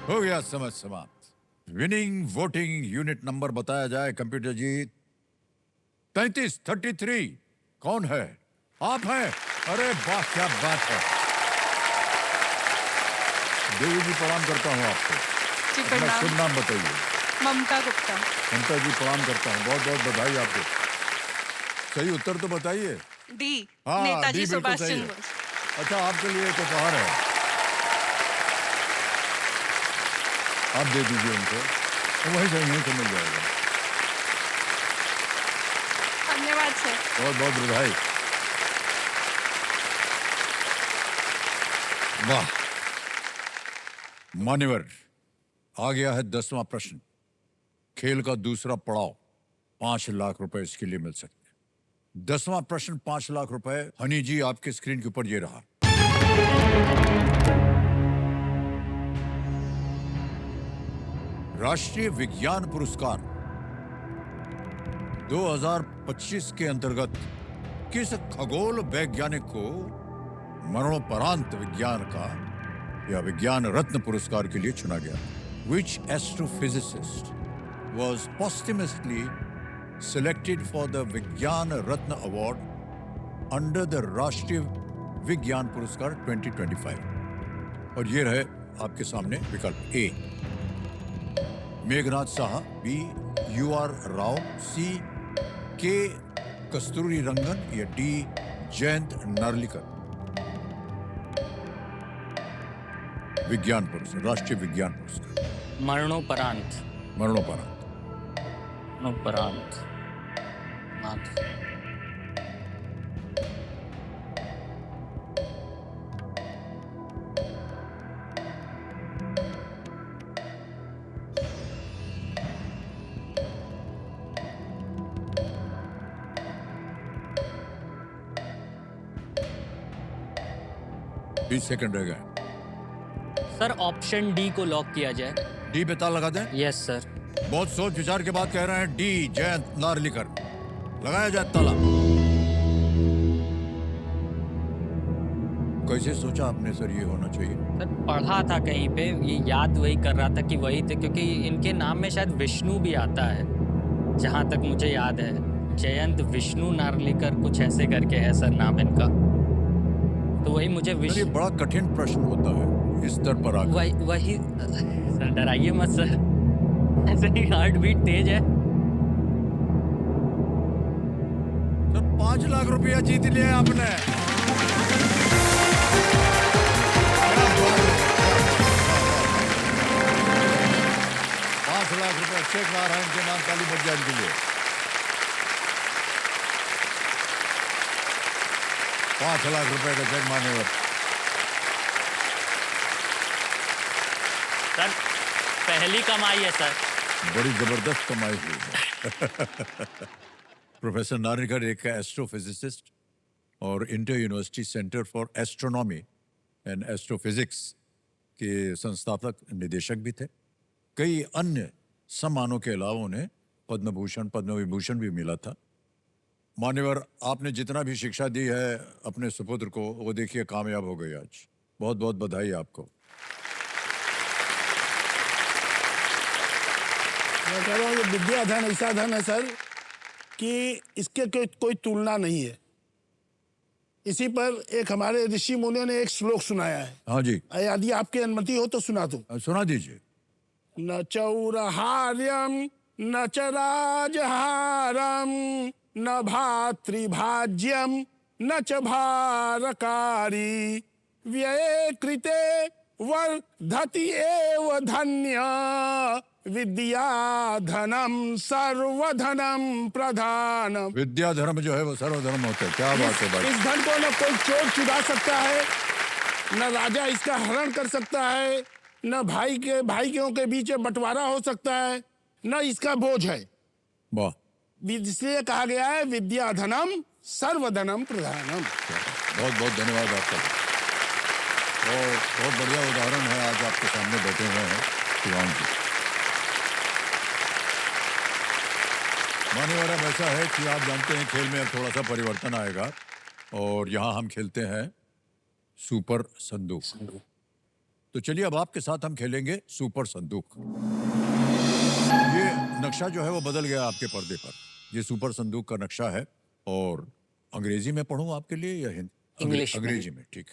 हो गया समय समाप्त। विनिंग वोटिंग यूनिट नंबर बताया जाए कंप्यूटर जी। 33 कौन है? आप हैं? अरे वाह, क्या बात है। देवी जी प्रणाम करता हूँ आपको। जी अपना प्रणाम। शुभ नाम बताइए। ममता गुप्ता। ममता जी प्रणाम करता हूँ, बहुत बहुत बधाई आपको। सही उत्तर तो बताइए। डी हाँ, नेताजी डी बिल्कुल सुभाष सही चंद्र है। बोस। अच्छा, आपके लिए एक उपहार है, आप दे दीजिए उनको, तो वही सही नहीं तो मिल जाएगा। धन्यवाद सर। बहुत बहुत बधाई। वाह, मान्यवर, आ गया है 10वां प्रश्न। खेल का दूसरा पड़ाव, 5 लाख रुपए इसके लिए मिल सकते हैं। 10वां प्रश्न, 5 लाख रुपए। हनी जी, आपके स्क्रीन के ऊपर ये रहा। राष्ट्रीय विज्ञान पुरस्कार 2025 के अंतर्गत किस खगोल वैज्ञानिक को मरणोपरांत विज्ञान का या विज्ञान रत्न पुरस्कार के लिए चुना गया? Which astrophysicist was posthumously selected for the विज्ञान रत्न अवार्ड अंडर द राष्ट्रीय विज्ञान पुरस्कार 2025? और ये रहे आपके सामने विकल्प। ए मेघनाथ साहा, बी UR राव, सी के कस्तूरी रंगन या डी जयंत नार्लिकर। विज्ञान पुरस्कार, राष्ट्रीय विज्ञान पुरस्कार मरणोपरांत। मरणोपरांत। मरणोपरांत। 20 सेकंड रह गए। सर ऑप्शन डी को लॉक किया जाए। डी पे ताला लगा दें। Yes sir. बहुत सोच विचार के बाद कह रहे हैं डी, जयंत नार्लिकर। लगाया जाए ताला। कैसे सोचा आपने सर ये होना चाहिए? सर पढ़ा था कहीं पे, ये याद वही कर रहा था कि वही थे, क्योंकि इनके नाम में शायद विष्णु भी आता है, जहाँ तक मुझे याद है। जयंत विष्णु नार्लिकर कुछ ऐसे करके है सर नाम इनका। तो वही मुझे सर ये बड़ा कठिन प्रश्न होता है इस स्तर पर आकर। वही सर, डराइए मत सर, ऐसे ही हार्ट बीट तेज है। सर 5 लाख रुपया जीत लिया आपने। 5 लाख रुपया चेक ला रहा है इनके नाम, ताली बज जाए इनके लिए। 5 लाख रुपए का चेक मान्यवर। सर पहली कमाई है सर। बड़ी जबरदस्त कमाई हुई है। प्रोफेसर नार्लिकर एक एस्ट्रोफिजिसिस्ट और inter university centre for astronomy and astrophysics के संस्थापक निदेशक भी थे। कई अन्य सम्मानों के अलावा उन्हें पद्म भूषण, पद्म विभूषण भी मिला था। मान्यवर, आपने जितना भी शिक्षा दी है अपने सुपुत्र को, वो देखिए कामयाब हो गई आज। बहुत बहुत बधाई आपको। मैं कह रहा हूँ ये विद्या धन ऐसा धन है सर कि इसके कोई तुलना नहीं है। इसी पर एक हमारे ऋषि मुनियों ने एक श्लोक सुनाया है। हाँ जी, यदि आपकी अनुमति हो तो सुना दूं। सुना दीजिए। न चौरहार्यम न च राजहारम न भातृभाज्यम न च भारकारी व्यये कृते वर्धति एव धन्य विद्या धनम सर्वधनम प्रधान। विद्या धर्म जो है वो सर्वधर्म होता है। क्या बात है भाई। इस धन को न कोई चोर चुरा सकता है, न राजा इसका हरण कर सकता है, न भाइयों के बीच में बंटवारा हो सकता है, न इसका बोझ है। वाह। इसलिए कहा गया है विद्या धनम सर्वधनम प्रधानम। बहुत बहुत धन्यवाद आपका। और बहुत बढ़िया उदाहरण है आज आपके सामने बैठे हुए हैं शिवांग जी। मान्यवर, अब ऐसा है कि आप जानते हैं खेल में अब थोड़ा सा परिवर्तन आएगा और यहाँ हम खेलते हैं सुपर संदूक। तो चलिए अब आपके साथ हम खेलेंगे सुपर संदूक। ये नक्शा जो है वो बदल गया आपके पर्दे पर। ये सुपर संदूक का नक्शा है और अंग्रेजी में पढ़ूं आपके लिए या हिंदी? इंग्लिश में। अंग्रेजी में, ठीक।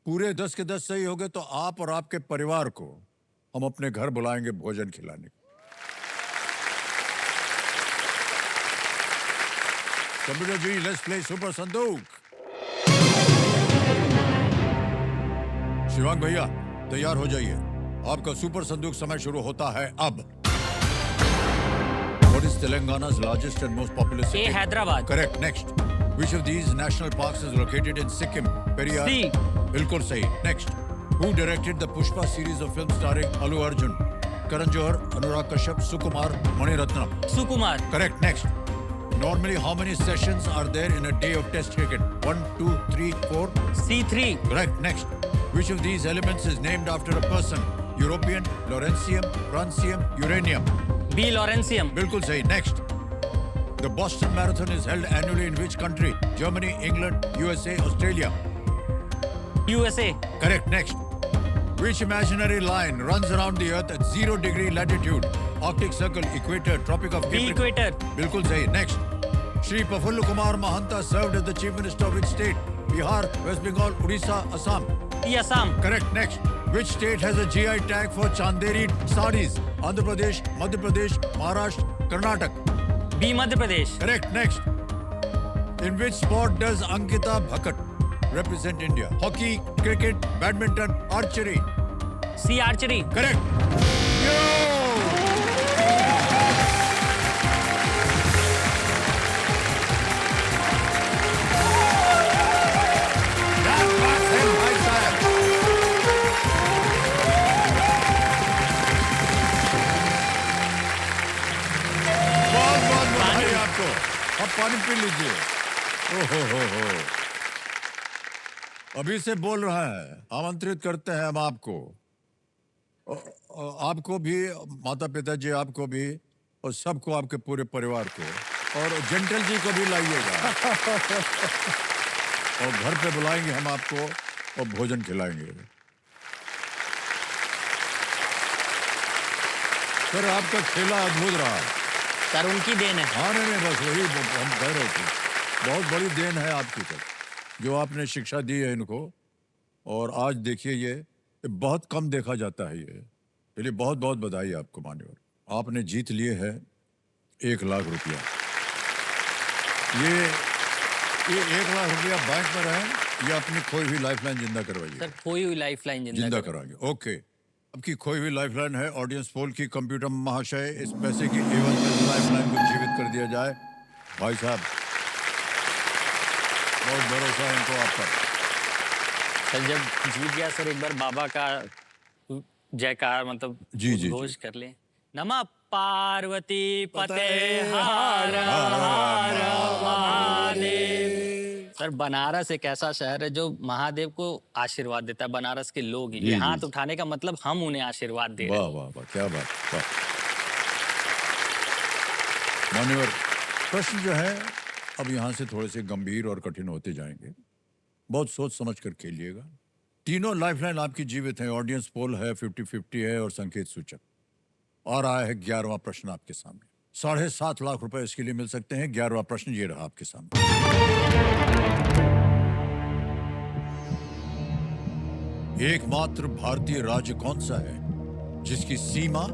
पूरे 10 के 10 सही हो गए तो आप और आपके परिवार को हम अपने घर बुलाएंगे भोजन खिलाने। Computer ji, let's play super संदूक। शिवांग भैया तैयार हो जाइए, आपका सुपर संदूक समय शुरू होता है अब। What is Telangana's largest and most populous city? A, Hyderabad. Correct. Next. Which of these national parks is located in Sikkim? Periyar. C. बिल्कुल सही. Next. Who directed the Pushpa series of films starring Allu Arjun? Karan Johar, Anurag Kashyap, Sukumar, Mani Ratnam. Sukumar. Correct. Next. Normally, how many sessions are there in a day of Test cricket? 1, 2, 3, 4. C3। Correct. Next. Which of these elements is named after a person? European, Lawrencium, Francium, Uranium. B, lawrencium. बिल्कुल सही. Next. The Boston Marathon is held annually in which country? Germany, England, USA, Australia. USA। Correct. Next. Which imaginary line runs around the Earth at 0° latitude? Arctic Circle, Equator, Tropic of B, Capricorn. Equator. बिल्कुल सही. Next. Shri Prafullu Kumar Mahanta served as the Chief Minister of which state? Bihar, West Bengal, Odisha, Assam. E, Assam. Correct. Next. Which state has a GI tag for Chanderi sarees? Andhra Pradesh, Madhya Pradesh, Maharashtra, Karnataka. B, Madhya Pradesh. Correct. Next. In which sport does Ankita Bhakat represent India? Hockey, cricket, badminton, archery. C, archery. Correct. Yo! That was him, भाई साहब। बहुत बहुत बधाई आपको। अब पानी पी लीजिए। ओहो हो। अभी से बोल रहा है, आमंत्रित करते हैं हम आपको। आपको भी, माता पिता जी आपको भी, और सबको, आपके पूरे परिवार को, और जेंटल जी को भी लाइएगा। और घर पे बुलाएंगे हम आपको और भोजन खिलाएंगे। सर आपका खेला अद्भुत रहा। सर उनकी देन है। हाँ नहीं बस वही हम कह रहे थे, बहुत बड़ी देन है आपकी सर, जो आपने शिक्षा दी है इनको। और आज देखिए ये बहुत कम देखा जाता है ये, इसलिए बहुत बहुत बधाई आपको मान्यवर। आपने जीत लिए है 1 लाख रुपया। ये 1 लाख रुपया बैंक में रहे या अपनी खोई हुई लाइफलाइन जिंदा करवाइए? सर खोई हुई लाइफलाइन जिंदा कराएंगे। ओके, आपकी खोई हुई लाइफलाइन है ऑडियंस पोल की। कंप्यूटर महाशय, इस पैसे की एवज में लाइफलाइन को जीवित कर दिया जाए। भाई साहब, बहुत भरोसा है इनको आप पर। सर जब जीत गया सर, एक बार बाबा का जयकार मतलब जी, जी, घोष कर ले। नमः पार्वती पते हर हर महादेव। सर बनारस एक ऐसा शहर है जो महादेव को आशीर्वाद देता है। बनारस के लोग ही जी, ये जी। हाथ उठाने का मतलब हम उन्हें आशीर्वाद दे रहे वाह हैं। वाह वाह, क्या बात, वाह। मान्यवर, प्रश्न जो है अब यहाँ से थोड़े से गंभीर और कठिन होते जाएंगे। बहुत सोच समझ कर खेलिएगा। तीनों लाइफलाइन आपकी जीवित हैं। ऑडियंस पोल है, 50-50 है और संकेत सूचक। और आया है 11वां प्रश्न आपके सामने। 7.5 लाख रुपए इसके लिए मिल सकते हैं। 11वां प्रश्न ये रहा आपके सामने। एकमात्र भारतीय राज्य कौन सा है जिसकी सीमा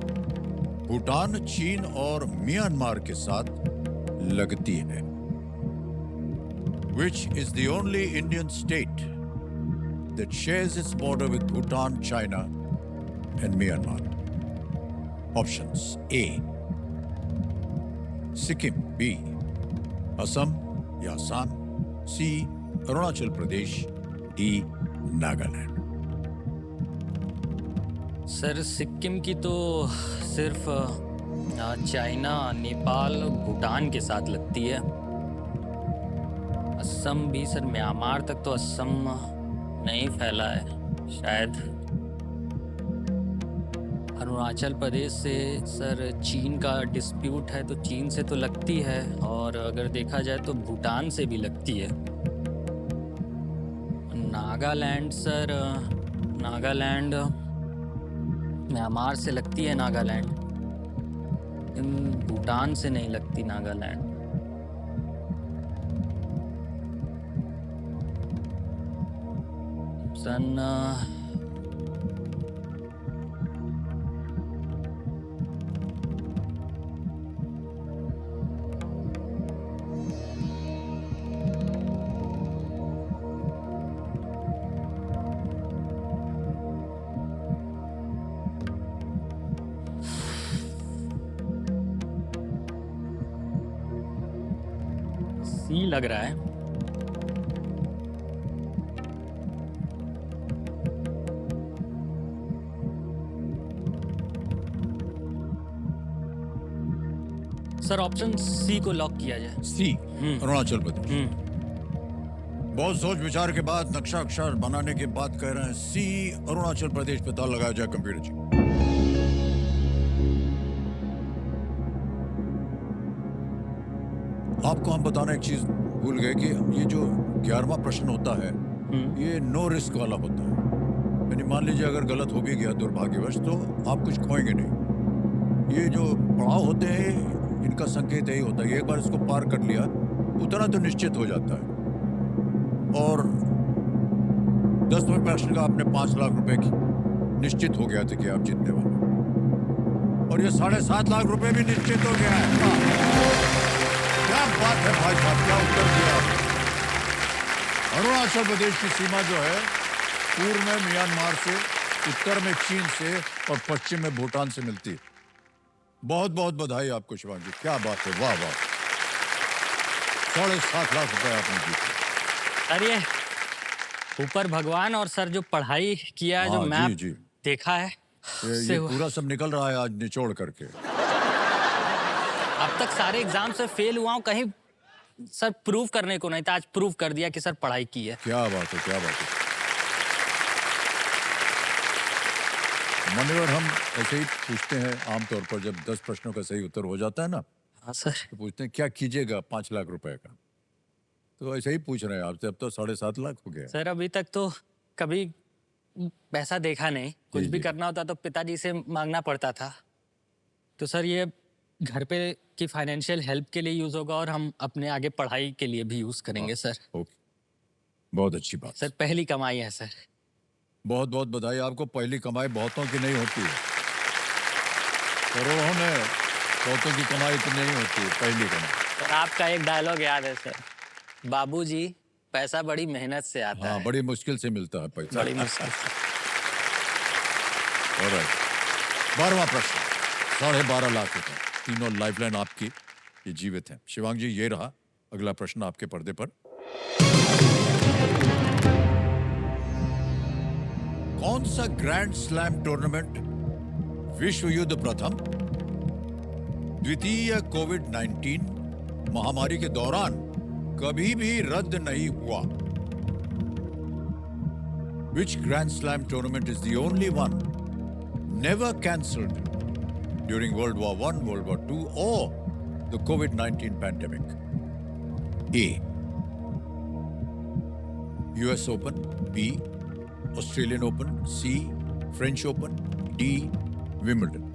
भूटान, चीन और म्यांमार के साथ लगती है? Which is the only Indian state that shares its border with Bhutan, China and Myanmar? Options: A, Sikkim; B, Assam या Assam; C, Arunachal Pradesh; D, Nagaland. Sir Sikkim की तो सिर्फ चाइना, नेपाल, भूटान के साथ लगती है। असम भी सर, म्यांमार तक तो असम नहीं फैला है शायद। अरुणाचल प्रदेश से सर चीन का डिस्प्यूट है, तो चीन से तो लगती है। और अगर देखा जाए तो भूटान से भी लगती है। नागालैंड सर, नागालैंड म्यांमार से लगती है नागालैंड, लेकिन भूटान से नहीं लगती नागालैंड। सन सी लग रहा है। सर ऑप्शन सी को लॉक किया जाए। सी, अरुणाचल प्रदेश। बहुत सोच विचार के बाद, नक्शा अक्षर बनाने के बाद कह रहे हैं सी, अरुणाचल प्रदेश। पता लगाया जाए कंप्यूटर जी। आपको हम बताना एक चीज भूल गए कि ये जो 11वां प्रश्न होता है ये नो रिस्क वाला होता है। यानी मान लीजिए अगर गलत हो भी गया दुर्भाग्यवश, तो आप कुछ खोएंगे नहीं। ये जो पड़ाव होते हैं इनका संकेत यही होता है कि एक बार इसको पार कर लिया, उतना तो निश्चित हो जाता है। और 10वें प्रश्न का आपने 5 लाख रुपए की निश्चित हो गया था कि आप जीतने वाले, और ये 7.5 लाख रुपए भी निश्चित हो गया है। क्या बात है भाई साहब, क्या उत्तर दिया आपने। अरुणाचल प्रदेश की सीमा जो है पूर्व में म्यांमार से, उत्तर में चीन से और पश्चिम में भूटान से मिलती है। बहुत बहुत बधाई आपको शिवांग जी, क्या बात है, वाह वाह। 7.5 लाख रुपए आपने जीते। सर ये ऊपर भगवान और सर जो पढ़ाई किया है, जो हाँ, मैप जी। देखा है, ये उससे पूरा सब निकल रहा है आज निचोड़ करके। अब तक सारे एग्जाम से फेल हुआ हूँ, कहीं सर प्रूव करने को नहीं था, आज प्रूव कर दिया कि सर पढ़ाई की है। क्या बात है, क्या बात है। मान्यवर, हम ऐसे ही पूछते हैं आमतौर पर, जब 10 प्रश्नों का सही उत्तर हो जाता है ना, हाँ सर। तो पूछते हैं क्या कीजिएगा 5 लाख रुपए का। तो ऐसे ही पूछ रहे हैं आपसे, अब तो 7.5 लाख हो गया। सर अभी तक तो कभी पैसा देखा नहीं, कुछ जी, भी जी। करना होता तो पिताजी से मांगना पड़ता था। तो सर ये घर पे की फाइनेंशियल हेल्प के लिए यूज होगा और हम अपने आगे पढ़ाई के लिए भी यूज करेंगे सर। ओके, बहुत अच्छी बात। सर पहली कमाई है सर। बहुत बहुत बधाई आपको। पहली कमाई बहुतों की नहीं होती है, करोड़ों में बहुतों की कमाई तो नहीं होती है, पहली कमाई। सर आपका एक डायलॉग याद है सर, बाबूजी पैसा बड़ी मेहनत से आता हाँ, है। बड़ी मुश्किल से मिलता है पैसा। बड़ी मुश्किल से। ऑलराइट, 12वां प्रश्न, 12.5 लाख रुपए, तीनों लाइफलाइन आपकी ये जीवित है। शिवांग जी, ये रहा अगला प्रश्न आपके पर्दे पर। कौन सा ग्रैंड स्लैम टूर्नामेंट विश्व युद्ध प्रथम द्वितीय कोविड-19 महामारी के दौरान कभी भी रद्द नहीं हुआ? Which Grand Slam tournament is the only one never cancelled during World War I, World War II, or the COVID-19 pandemic? A. US Open. B. Australian Open. C. French Open. D. Wimbledon.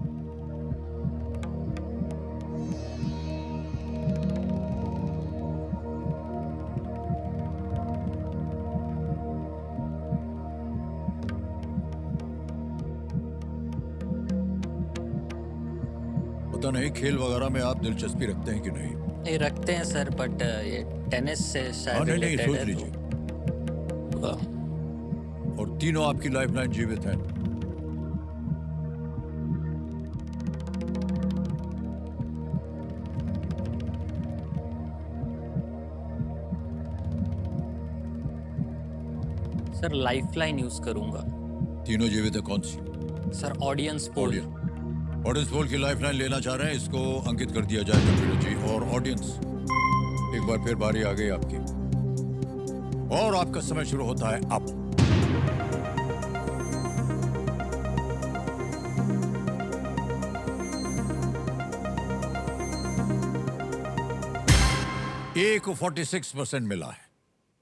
पता नहीं खेल वगैरह में आप दिलचस्पी रखते हैं कि नहीं? ये रखते हैं सर, बट ये टेनिस से हाँ, शायद नहीं नहीं, related सोच है लीजिए। तो- और तीनों आपकी लाइफलाइन जीवित है। सर लाइफलाइन यूज करूंगा। तीनों जीवित है, कौन सी? Sir audience poll. Audience poll की लाइफलाइन लेना चाह रहे हैं, इसको अंकित कर दिया जाए कंप्यूटर जी। और ऑडियंस, एक बार फिर बारी आ गई आपकी और आपका समय शुरू होता है अब। ए को 46% मिला है,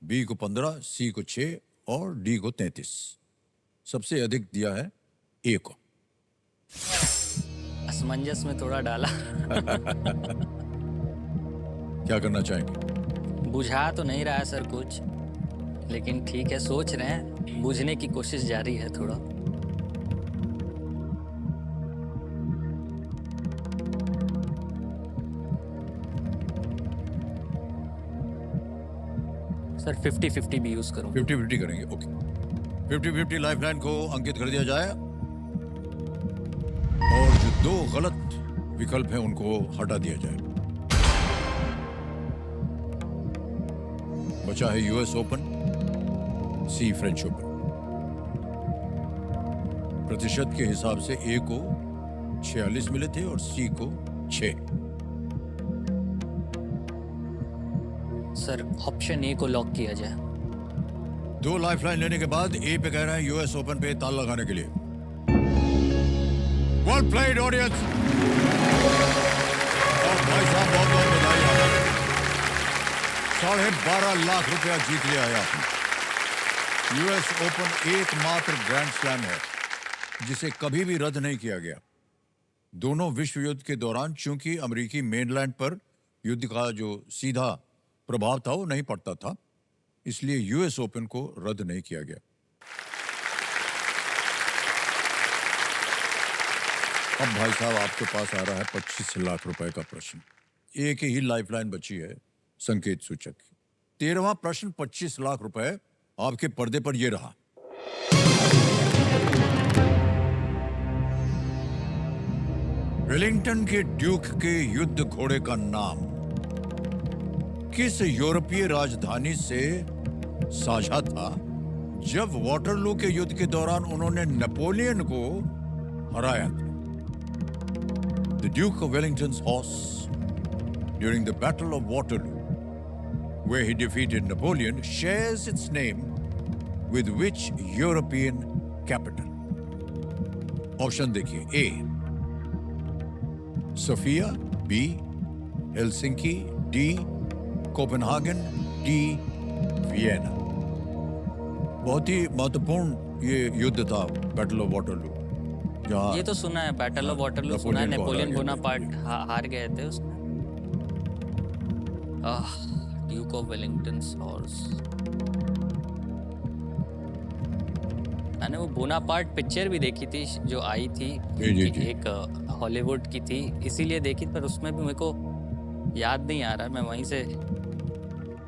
बी को 15, सी को 6 और डी को 33। सबसे अधिक दिया है ए को। असमंजस में थोड़ा डाला। क्या करना चाहेंगे? बुझा तो नहीं रहा है सर कुछ, लेकिन ठीक है, सोच रहे हैं, बुझने की कोशिश जारी है थोड़ा। सर 50-50 भी यूज करूं। 50-50 करेंगे, ओके। 50-50 लाइफलाइन को अंकित कर दिया जाए और जो दो गलत विकल्प हैं उनको हटा दिया जाए। बचा है यूएस ओपन, सी फ्रेंच ओपन। प्रतिशत के हिसाब से ए को 46 मिले थे और सी को 6। सर ऑप्शन ए को लॉक किया जाए। दो लाइफलाइन लेने के बाद ए पे कह रहे हैं यूएस ओपन पे ताल लगाने के लिए। Well played audience. और भाई साहब, बहुत बहुत बधाई आपको। 12.5 लाख रुपया जीत लिया है आपने। यूएस ओपन एकमात्र ग्रैंड स्लैम है जिसे कभी भी रद्द नहीं किया गया। दोनों विश्व युद्ध के दौरान चूंकि अमेरिकी मेनलैंड पर युद्ध का जो सीधा प्रभाव था वो नहीं पड़ता था, इसलिए यूएस ओपन को रद्द नहीं किया गया। अब भाई साहब आपके पास आ रहा है 25 लाख रुपए का प्रश्न। एक ही लाइफलाइन बची है संकेत सूचक। 13वां प्रश्न 25 लाख रुपए आपके पर्दे पर ये रहा। वेलिंगटन के ड्यूक के युद्ध घोड़े का नाम किस यूरोपीय राजधानी से साझा था जब वाटरलू के युद्ध के दौरान उन्होंने नेपोलियन को हराया था? The Duke of Wellington's horse during the Battle of Waterloo, where he defeated Napoleon, shares its name with which European capital? Option देखिए, A Sofia, B Helsinki, D Copenhagen, D Vienna. बहुत ही महत्वपूर्ण ये युद्ध था, बैटल ऑफ वाटरलू, जहाँ ये तो सुना है, बैटल ऑफ वाटरलू सुना है, नेपोलियन को हरा नेपोलियन गया था। बोनापार्ट हार गए थे उसमें। Duke of Wellington horse. मैंने वो बोनापार्ट पिक्चर भी देखी थी जो आई थी, जी। एक हॉलीवुड की थी, इसीलिए देखी, पर उसमें भी मेरे को याद नहीं आ रहा। मैं वहीं से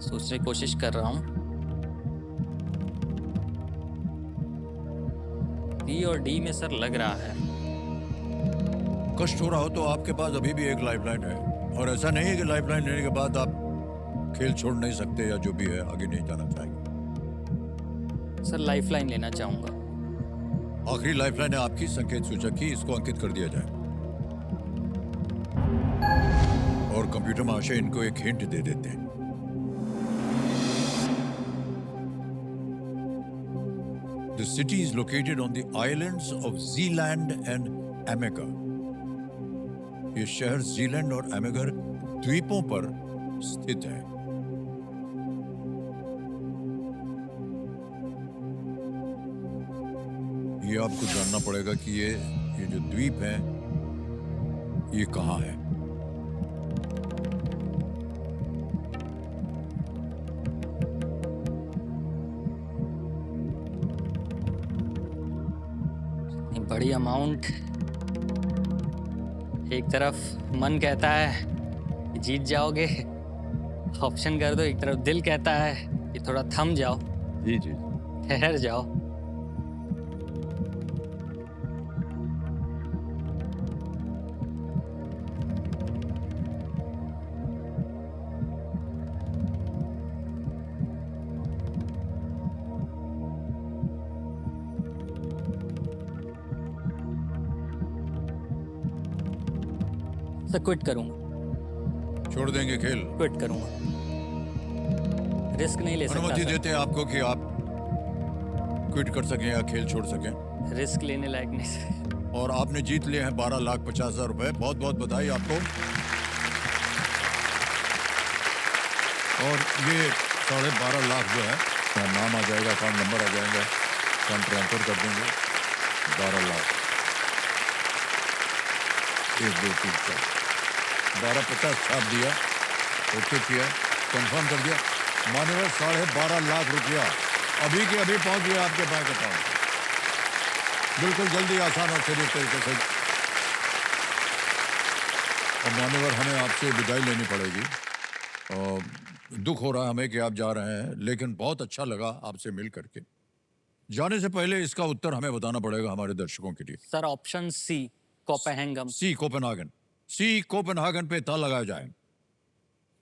सोचने की कोशिश कर रहा हूँ। डी और डी में सर लग रहा है। कष्ट हो रहा हो तो आपके पास अभी भी एक लाइफलाइन है, और ऐसा नहीं है कि लाइफलाइन लेने के बाद आप खेल छोड़ नहीं सकते या जो भी है, आगे नहीं जाना चाहेंगे। सर लाइफलाइन लेना चाहूंगा। आखिरी लाइफलाइन है आपकी, संकेत सूचक की, इसको अंकित कर दिया जाए। और कंप्यूटर महाशय इनको एक हिंट दे देते हैं। The city is located on the islands of Zealand and Amager. ये शहर जीलैंड और अमेगर द्वीपों पर स्थित है। ये आपको जानना पड़ेगा कि ये जो द्वीप है ये कहाँ है। बड़ी अमाउंट, एक तरफ मन कहता है कि जीत जाओगे, ऑप्शन कर दो, एक तरफ दिल कहता है कि थोड़ा थम जाओ, जी ठहर जाओ। सर क्विट करूंगा, छोड़ देंगे खेल। क्विट करूंगा, रिस्क नहीं ले सकता अनुमति सर। देते हैं आपको कि आप क्विट कर सकें या खेल छोड़ सकें। रिस्क लेने लायक नहीं सर। और आपने जीत लिए हैं 12,50,000 रुपए। बहुत बहुत बधाई आपको। और ये 12.5 लाख जो है, नाम आ जाएगा, अकाउंट नंबर आ जाएगा, हम ट्रांसफर कर देंगे। 12 लाख 1 2 3 4 12,50 छाप दिया, ओके किया, कंफर्म कर दिया। मान्यवर 12.5 लाख रुपया अभी के अभी पहुंच गया आपके बैंक अकाउंट। बिल्कुल जल्दी, आसान और सीरियस तरीके से। और मान्यवर हमें आपसे विदाई लेनी पड़ेगी। और दुख हो रहा है हमें कि आप जा रहे हैं, लेकिन बहुत अच्छा लगा आपसे मिल करके। जाने से पहले इसका उत्तर हमें बताना पड़ेगा हमारे दर्शकों के लिए। Sir option C, Copenhagen. C Copenhagen. C Copenhagen पे ताला लगाया जाए।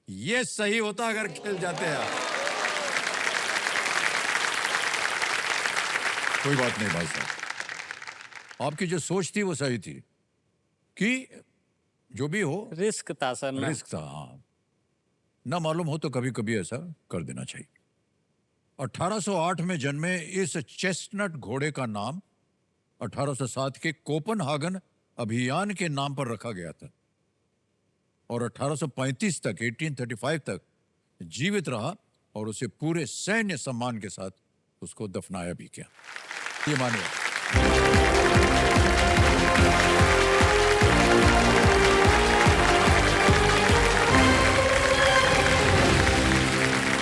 ये सही होता अगर खेल जाते हैं आप। कोई बात नहीं भाई साहब, आपकी जो सोच थी वो सही थी कि जो भी हो, रिस्क था सर ना। रिस्क था। हाँ, ना मालूम हो तो कभी कभी ऐसा कर देना चाहिए। 1808 में जन्मे इस चेस्टनट घोड़े का नाम 1807 के कोपेनहागन अभियान के नाम पर रखा गया था, और 1835 तक 1835 तक जीवित रहा, और उसे पूरे सैन्य सम्मान के साथ उसको दफनाया भी किया। ये मानिए।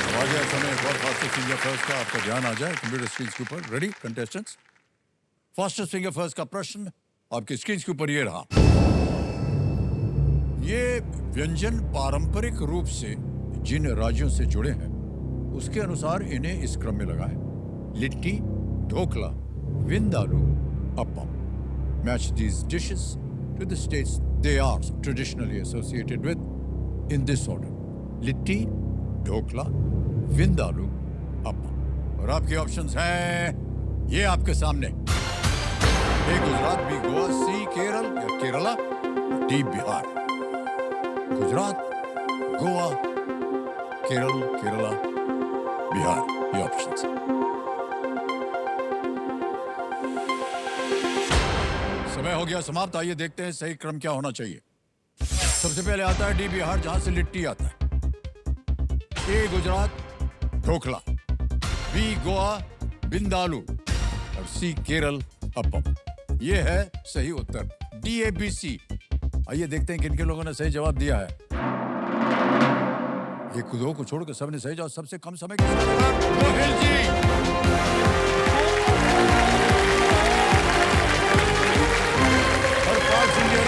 अब आ गया समय एक और फास्टेस्ट फिंगर फर्स्ट का। आपका ध्यान आ जाए कंप्यूटर स्क्रीन के ऊपर। Ready contestants? Fastest finger first का प्रश्न आपकी स्क्रीन के ऊपर ये रहा। ये व्यंजन पारंपरिक रूप से जिन राज्यों से जुड़े हैं उसके अनुसार इन्हें इस क्रम में लगाएं: litti, dhokla, vindaloo, appam. Match these dishes to the states they are traditionally associated with in this order: litti, dhokla, vindaloo, appam. और आपके ऑप्शंस हैं ये आपके सामने। ए गुजरात, बी गोवा, सी केरल या केरला, डी बिहार। गुजरात, गोवा, केरल, केरला, बिहार, ये ऑप्शंस। समय हो गया समाप्त। आइए देखते हैं सही क्रम क्या होना चाहिए। सबसे पहले आता है डी बिहार, जहां से लिट्टी आता है। ए गुजरात ढोकला, बी गोवा बिंदालू और सी केरल अप्पम। ये है सही उत्तर DABC। आइए देखते हैं किन किन लोगों ने सही जवाब दिया है। ये दो को छोड़कर सबने सही जवाब। सबसे कम समय के साथ जवाब रोहिल जी। हरपाल सिंह जी,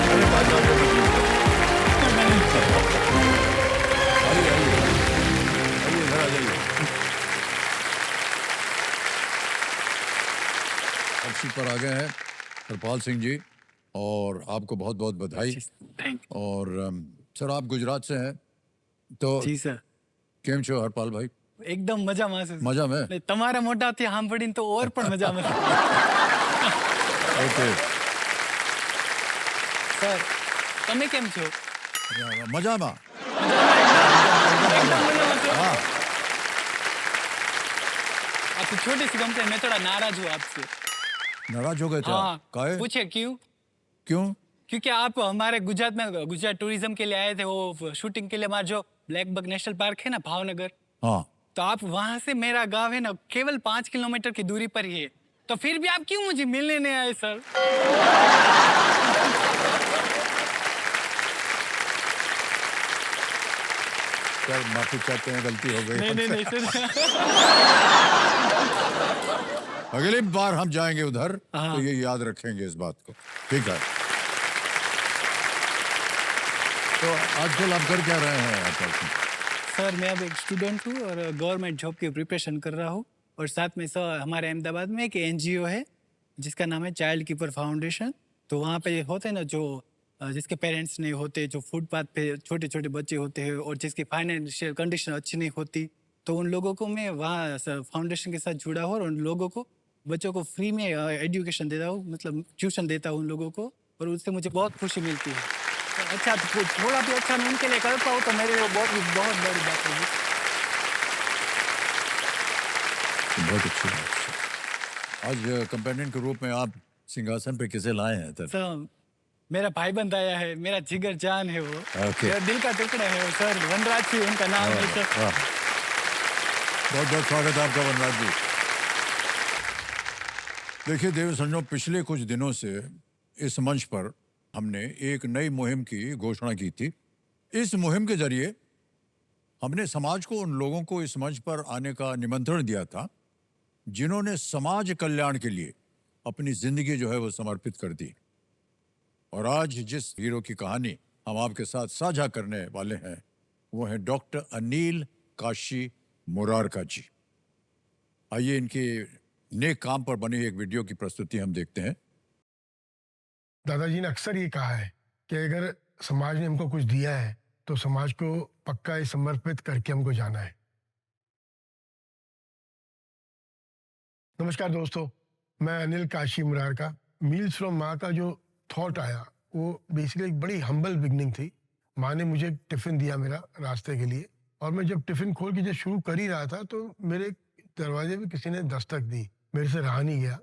अरे बात आइए आइए आइए इधर आ जाइए। अर्शी पर आ गए हैं हरपाल सिंह जी, और आपको बहुत बहुत बधाई। और सर आप गुजरात से हैं तो જી સર કેમ છો હરપાલ ભાઈ? એકદમ મજામાં છે મજામાં? ને તમારા મોઢાથી સાંભળીને તો ઓર પણ મજામાં ઓકે, સર તમે કેમ છો મજામાં? એકદમ મજામાં છો हाँ, आपकी छोटी सी कंप्लेन, मैं थोड़ा नाराज हूँ आपसे। नाराज हो गए थे हाँ आप? काहे? पूछे क्यों? क्यों? क्योंकि आप हमारे गुजरात में गुजरात टूरिज्म के लिए आए थे, वो शूटिंग के लिए हमारा जो ब्लैक बक नेशनल पार्क है ना भावनगर, हाँ, तो आप वहां से, मेरा गांव है ना केवल 5 किलोमीटर की दूरी पर ही है, तो फिर भी आप क्यों मुझे मिलने नहीं आए सर? सर माफी चाहते हैं, गलती हो गई। नहीं नहीं नहीं सर अगली बार हम जाएंगे उधर हाँ। तो ये याद रखेंगे इस बात को। ठीक है, तो आजकल आप कर क्या रहे हैं हरपाल सिंह? सर मैं अब एक स्टूडेंट हूँ और गवर्नमेंट जॉब की प्रिपरेशन कर रहा हूँ, और साथ में सर हमारे अहमदाबाद में एक NGO है जिसका नाम है चाइल्ड कीपर फाउंडेशन। तो वहाँ पे होते हैं ना जो जिसके पेरेंट्स नहीं होते, जो फुटपाथ पे छोटे छोटे बच्चे होते हैं और जिसकी फाइनेंशियल कंडीशन अच्छी नहीं होती, तो उन लोगों को मैं वहाँ फाउंडेशन के साथ जुड़ा हूँ और उन लोगों को, बच्चों को फ्री में एजुकेशन देता हूँ, मतलब ट्यूशन देता हूँ उन लोगों को, और उससे मुझे बहुत खुशी मिलती है। तो अच्छा, तो थोड़ा भी अच्छा मैं उनके लिए कर पाऊँ तो मेरे लिए बहुत बहुत बड़ी बात होगी। बहुत अच्छी बात है। आज कंपेनियन के रूप में आप सिंहासन पे किसे लाए हैं सर? सर मेरा भाईबंद आया है, मेरा जिगर जान है वो, ओके। मेरा दिल का टुकड़ा है वो सर, वनराज सिंह उनका नाम है सर। बहुत बहुत स्वागत है आपका वनराज जी। देखिए देव संजो, पिछले कुछ दिनों से इस मंच पर हमने एक नई मुहिम की घोषणा की थी। इस मुहिम के जरिए हमने समाज को, उन लोगों को इस मंच पर आने का निमंत्रण दिया था जिन्होंने समाज कल्याण के लिए अपनी जिंदगी जो है वो समर्पित कर दी। और आज जिस हीरो की कहानी हम आपके साथ साझा करने वाले हैं वो है डॉक्टर अनिल काशी मुरारका जी। आइए इनके नेक काम पर बनी एक वीडियो की प्रस्तुति हम देखते हैं। दादाजी ने अक्सर ये कहा है कि अगर समाज ने हमको कुछ दिया है तो समाज को पक्का ये समर्पित करके हमको जाना है। नमस्कार दोस्तों, मैं अनिल काशी मुरारका। मील्स फ्रॉम माँ का जो थॉट आया वो बेसिकली एक बड़ी हम्बल बिगनिंग थी। माँ ने मुझे टिफ़िन दिया मेरा रास्ते के लिए, और मैं जब टिफ़िन खोल के जब शुरू कर ही रहा था तो मेरे दरवाजे पे किसी ने दस्तक दी। मेरे से रहा नहीं गया,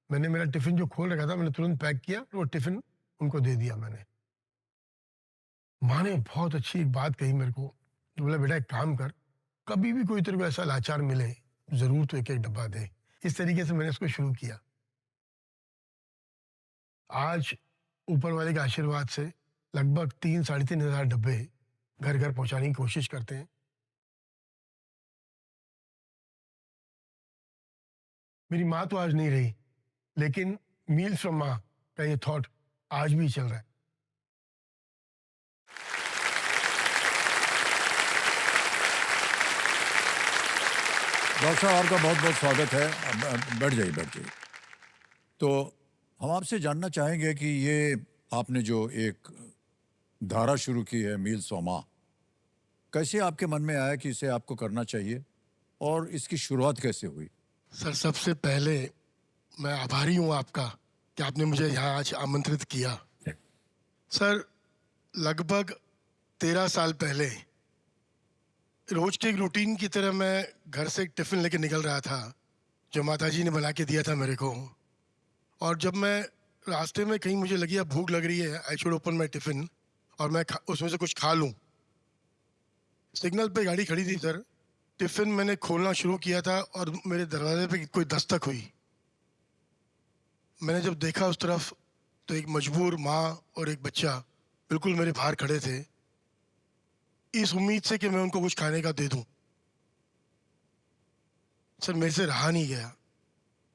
मैंने मेरा टिफ़िन जो खोल रखा था मैंने तुरंत पैक किया, वो टिफ़िन उनको दे दिया मैंने। माँ ने बहुत अच्छी एक बात कही मेरे को, तो बोला बेटा एक काम कर, कभी भी कोई तेरे को ऐसा लाचार मिले ज़रूर तो एक एक डब्बा दे। इस तरीके से मैंने इसको शुरू किया। आज ऊपर वाले के आशीर्वाद से लगभग 3-3.5 हज़ार डब्बे घर घर पहुंचाने की कोशिश करते हैं। मेरी माँ तो आज नहीं रही, लेकिन मील्स फ्रॉम माँ का ये थॉट आज भी चल रहा है। डॉक्टर साहब आपका बहुत बहुत स्वागत है। अब बैठ जाइए, बैठ जाइए। तो हम आपसे जानना चाहेंगे कि ये आपने जो एक धारा शुरू की है मील्स फॉर माँ, कैसे आपके मन में आया कि इसे आपको करना चाहिए और इसकी शुरुआत कैसे हुई? सर सबसे पहले मैं आभारी हूँ आपका कि आपने मुझे यहाँ आज आमंत्रित किया। सर लगभग 13 साल पहले रोज के एक रूटीन की तरह मैं घर से एक टिफ़िन लेके निकल रहा था जो माताजी ने बना के दिया था मेरे को। और जब मैं रास्ते में कहीं मुझे लगी अब भूख लग रही है, I should open my tiffin और मैं उसमें से कुछ खा लूँ। सिग्नल पे गाड़ी खड़ी थी सर, टिफिन मैंने खोलना शुरू किया था और मेरे दरवाजे पे कोई दस्तक हुई। मैंने जब देखा उस तरफ तो एक मजबूर माँ और एक बच्चा बिल्कुल मेरे बाहर खड़े थे, इस उम्मीद से कि मैं उनको कुछ खाने का दे दूं। सर मेरे से रहा नहीं गया,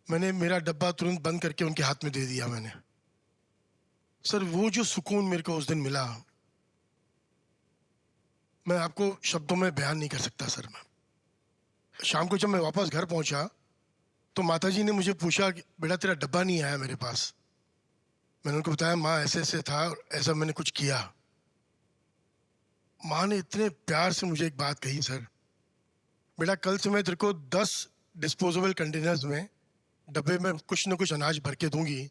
मैंने मेरा डब्बा तुरंत बंद करके उनके हाथ में दे दिया मैंने। सर वो जो सुकून मेरे को उस दिन मिला, मैं आपको शब्दों में बयान नहीं कर सकता सर। मैं शाम को जब मैं वापस घर पहुंचा तो माताजी ने मुझे पूछा कि बेटा तेरा डब्बा नहीं आया मेरे पास। मैंने उनको बताया माँ ऐसे ऐसे था और ऐसा मैंने कुछ किया। माँ ने इतने प्यार से मुझे एक बात कही, सर बेटा कल से मैं तेरे को 10 डिस्पोजेबल कंटेनर्स में डब्बे में कुछ न कुछ अनाज भर के दूंगी,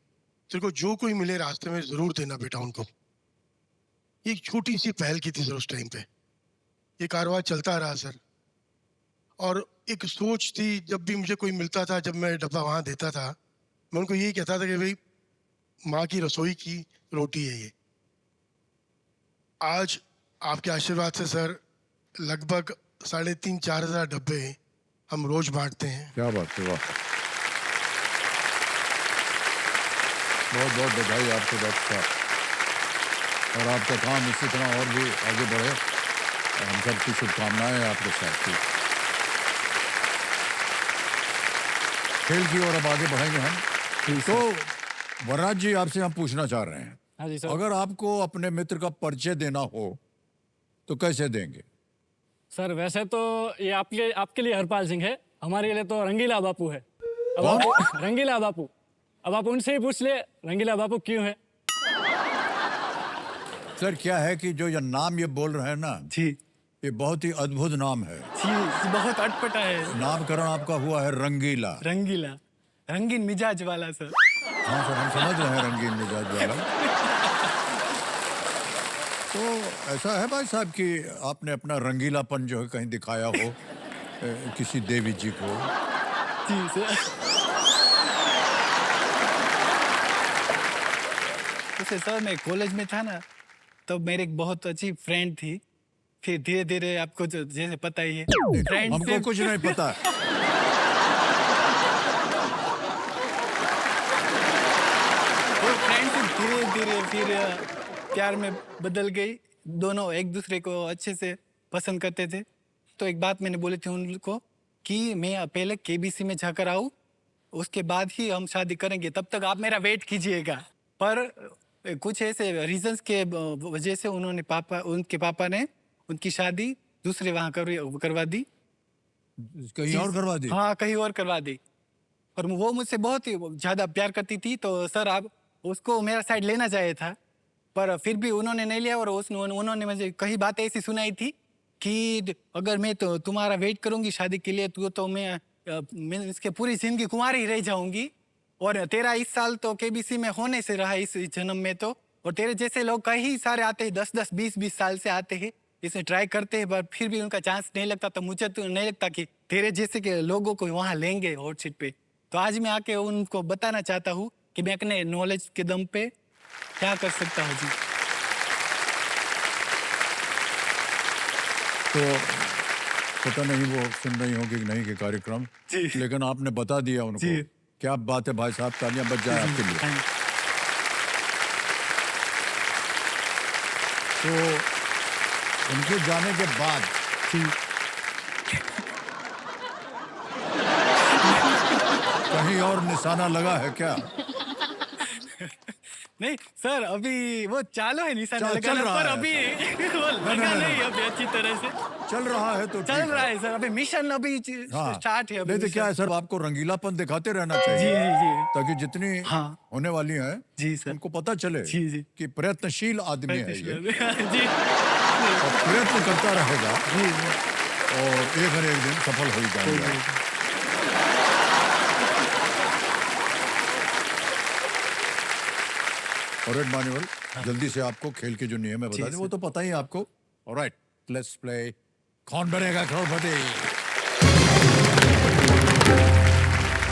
तेरे को जो कोई मिले रास्ते में जरूर देना बेटा उनको। ये एक छोटी सी पहल की थी सर उस टाइम पे, ये कारवां चलता रहा सर। और एक सोच थी, जब भी मुझे कोई मिलता था, जब मैं डब्बा वहाँ देता था, मैं उनको यही कहता था कि भाई माँ की रसोई की रोटी है ये। आज आपके आशीर्वाद से सर लगभग 3,500-4 हज़ार डब्बे हम रोज बांटते हैं। क्या बात है, वाह, बहुत बहुत बधाई आपको डॉक्टर साहब, और आपका काम इसी तरह और भी आगे बढ़े। हम सबकी शुभकामनाएं हैं आपके साथ। खेल की ओर अब आगे बढ़ेंगे हम। तो वरराज जी आपसे हम पूछना चाह रहे हैं, हाँ जी सर। अगर आपको अपने मित्र का परिचय देना हो तो कैसे देंगे? सर वैसे तो ये आपके लिए हरपाल सिंह है, हमारे लिए तो रंगीला बापू है। अब कौन? रंगीला बापू, अब आप उनसे ही पूछ ले रंगीला बापू क्यों है। सर क्या है कि जो ये नाम ये बोल रहे हैं ना, जी ये बहुत ही अद्भुत नाम है। जी, बहुत अटपटा है। नामकरण आपका हुआ है रंगीला। रंगीला, रंगीन मिजाज वाला सर। हाँ सर, हम समझ रहे हैं रंगीन मिजाज वाला। तो ऐसा है भाई साहब कि आपने अपना रंगीलापन जो है कहीं दिखाया हो किसी देवी जी को? जी सर। जैसे सर मैं कॉलेज में था ना, तब मेरे एक बहुत अच्छी फ्रेंड थी। फिर धीरे धीरे आपको जैसे पता ही है, फ्रेंड हमको कुछ नहीं पता। फ्रेंडशिप धीरे धीरे फिर प्यार में बदल गई। दोनों एक दूसरे को अच्छे से पसंद करते थे। तो एक बात मैंने बोली थी उनको कि मैं पहले केबीसी में जाकर आऊँ, उसके बाद ही हम शादी करेंगे, तब तक आप मेरा वेट कीजिएगा। पर कुछ ऐसे रीजंस के वजह से उनके पापा ने उनकी शादी दूसरे वहाँ करवा दी। कहीं और करवा दी? हाँ, कहीं और करवा दी। और वो मुझसे बहुत ही ज़्यादा प्यार करती थी, तो सर आप उसको मेरा साइड लेना चाहिए था, पर फिर भी उन्होंने नहीं लिया। और उन्होंने मुझे कई बातें ऐसी सुनाई थी कि अगर मैं तो तुम्हारा वेट करूंगी शादी के लिए, तो मैं इसके पूरी जिंदगी कुंवारी ही रह जाऊंगी। और तेरा इस साल तो केबीसी में होने से रहा इस जन्म में तो, और तेरे जैसे लोग कई सारे आते हैं, 10-10, 20-20 साल से आते हैं, इसे ट्राई करते हैं, पर फिर भी उनका चांस नहीं लगता। तो मुझे तो नहीं लगता कि तेरे जैसे के लोगों को वहाँ लेंगे हॉट सीट पे। तो आज मैं आके उनको बताना चाहता हूँ कि मैं अपने नॉलेज के दम पे क्या कर सकता हूँ। जी तो पता नहीं वो सुन रही होगी कि नहीं के कार्यक्रम, लेकिन आपने बता दिया उनको। क्या बात है भाई साहब, तालियां बज जाए आपके लिए। तो उनके जाने के बाद कहीं और निशाना लगा है क्या? नहीं सर, अभी वो चालू है निशाना चल लगाना, रहा पर है अभी वो लगा नहीं अभी अच्छी तरह से। चल रहा है तो चल ठीक रहा है सर, अभी मिशन अभी हाँ। स्टार्ट है। अभी नहीं तो क्या है मिशन। सर, आपको रंगीलापन दिखाते रहना जी चाहिए, जी जी ताकि जितनी हाँ। होने वाली हैं जी सर। उनको पता चले जी जी कि प्रयत्नशील आदमी है ये, जी और प्रयत्न करता रहेगा जी और एक न एक दिन सफल हो ही जाएगा। ऑलराइट मान्यवर, जल्दी से आपको खेल के जो नियम है बता दें, वो तो पता ही है आपको। ऑलराइट, लेट्स प्ले कौन बनेगा करोड़पति।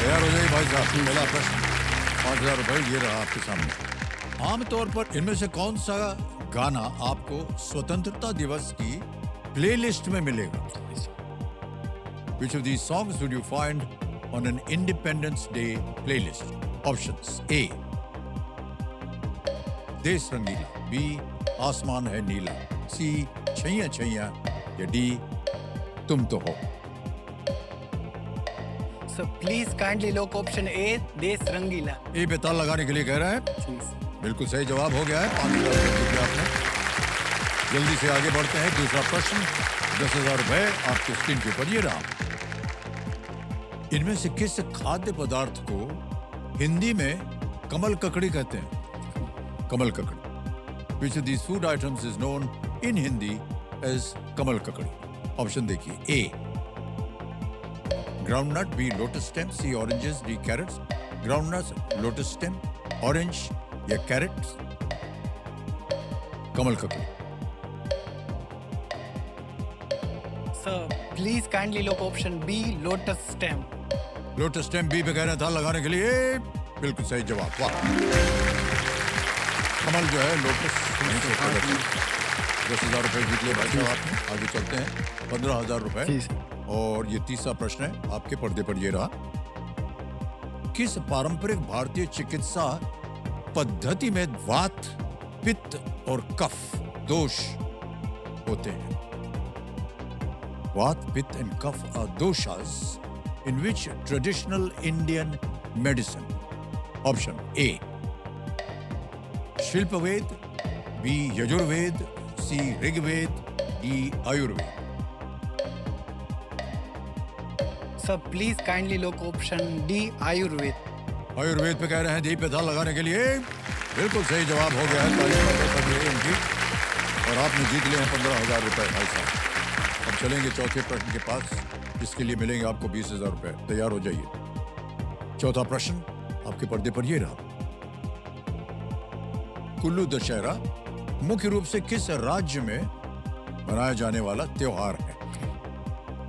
तैयार हो जाइए भाई साहब। पहला प्रश्न 5,000 रुपए ये रहा आपके सामने। आमतौर पर इनमें से कौन सा गाना आपको स्वतंत्रता दिवस की प्लेलिस्ट में मिलेगा? Which of these songs would you find on an Independence Day playlist? Options: A. देश रंगीला, B. आसमान है नीला, C. छैया छैया, या D. तुम तो हो। So please kindly look option A, देश रंगीला. ए पे ताल लगाने के लिए कह रहे हैं। बिल्कुल सही जवाब हो गया है। 5,000 रुपए जीते आपने। जल्दी से आगे बढ़ते हैं। दूसरा प्रश्न 10,000 रुपए आपके स्क्रीन के ऊपर ये रहा। इनमें से किस खाद्य पदार्थ को हिंदी में कमल ककड़ी कहते हैं? कमल ककड़ी। Which of these food items is known in Hindi as कमल ककड़ी? ऑप्शन देखिए। A. Groundnut, B. Lotus stem, C. Oranges, D. Carrots. Groundnut, lotus stem, orange या कैरेट्स? कमल ककड़ी। So please kindly look option B, lotus stem. Lotus stem B पे कह रहे हैं था लगाने के लिए। बिल्कुल सही जवाब। वाह। कमल जो है लोटस नहीं से होता है। 10,000 रुपए जीत लिए भाई साहब आपने। आगे चलते हैं। 15,000 रुपए। और ये तीसरा प्रश्न है आपके पर्दे पर ये रहा। किस पारंपरिक भारतीय चिकित्सा पद्धति में वात, पित्त और कफ दोष होते हैं? What, Pitta and Kapha are doshas in which traditional Indian medicine? Option A. Shilpaved, B. Yajurved, C. Rigved, D. Ayurved. So please kindly look option D, Ayurved. Ayurveda पे कह रहे हैं दी पे था लगाने के लिए। बिल्कुल सही जवाब हो गया है। तारीफ कर रही है इनकी। और आपने जीत लिए हैं 15,000 रुपए भाई साहब। अब चलेंगे चौथे प्रश्न के पास, जिसके लिए मिलेंगे आपको 20,000 रुपए। तैयार हो जाइए। चौथा प्रश्न आपके पर्दे पर ये रहा। कुल्लू दशहरा मुख्य रूप से किस राज्य में मनाया जाने वाला त्योहार है?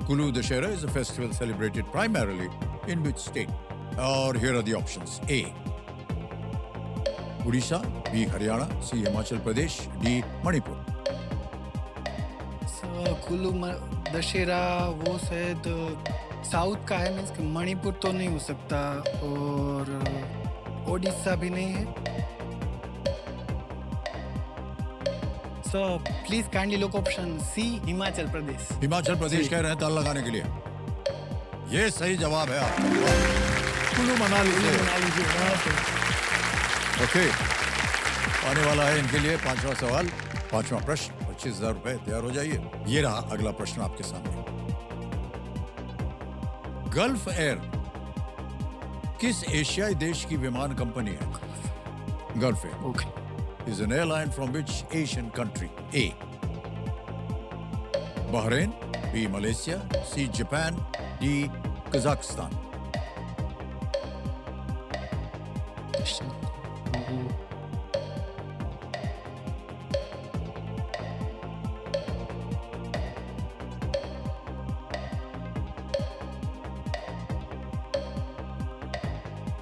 Kullu Dussehra is a festival celebrated primarily in which state? और here are the options. A. Orissa, B. Haryana, C. Himachal Pradesh, D. Manipur. Kullu Dussehra वो शायद साउथ का है, मीन्स कि मणिपुर तो नहीं हो सकता और ओडिशा भी नहीं है। So please kindly look option C, Himachal Pradesh. Himachal Pradesh कह रहे हैं ताल लगाने के लिए। ये सही जवाब है आपका। कुल्लू मनाली से। ओके, आने वाला है इनके लिए 5वां सवाल, 5वां प्रश्न। 25,000 रुपए। तैयार हो जाइए। ये रहा अगला प्रश्न आपके सामने। गल्फ एयर किस एशियाई देश की विमान कंपनी है? Gulf air is an airline from which Asian country? A. Bahrain, B. Malaysia, C. Japan, D. Kazakhstan.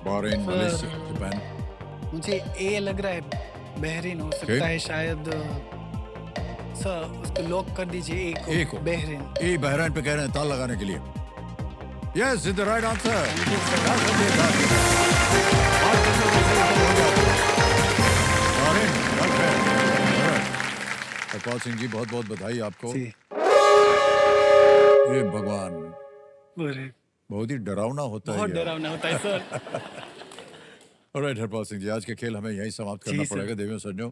Bahrain, Malaysia, Japan. मुझे ए लग रहा है, बहरीन हो सकता है शायद। सर उसको लॉक कर दीजिए। ए को। बहरीन। ए बहरीन पे कह रहे हैं ताल लगाने के लिए। Yes, is the right answer. Harpal Singh ji, बहुत बहुत बधाई आपको। ये भगवान बहुत ही डरावना होता है। बहुत डरावना होता है सर। ऑलराइट हरपाल सिंह जी, आज के खेल हमें यहीं समाप्त करना पड़ेगा। देवियों सज्जनों,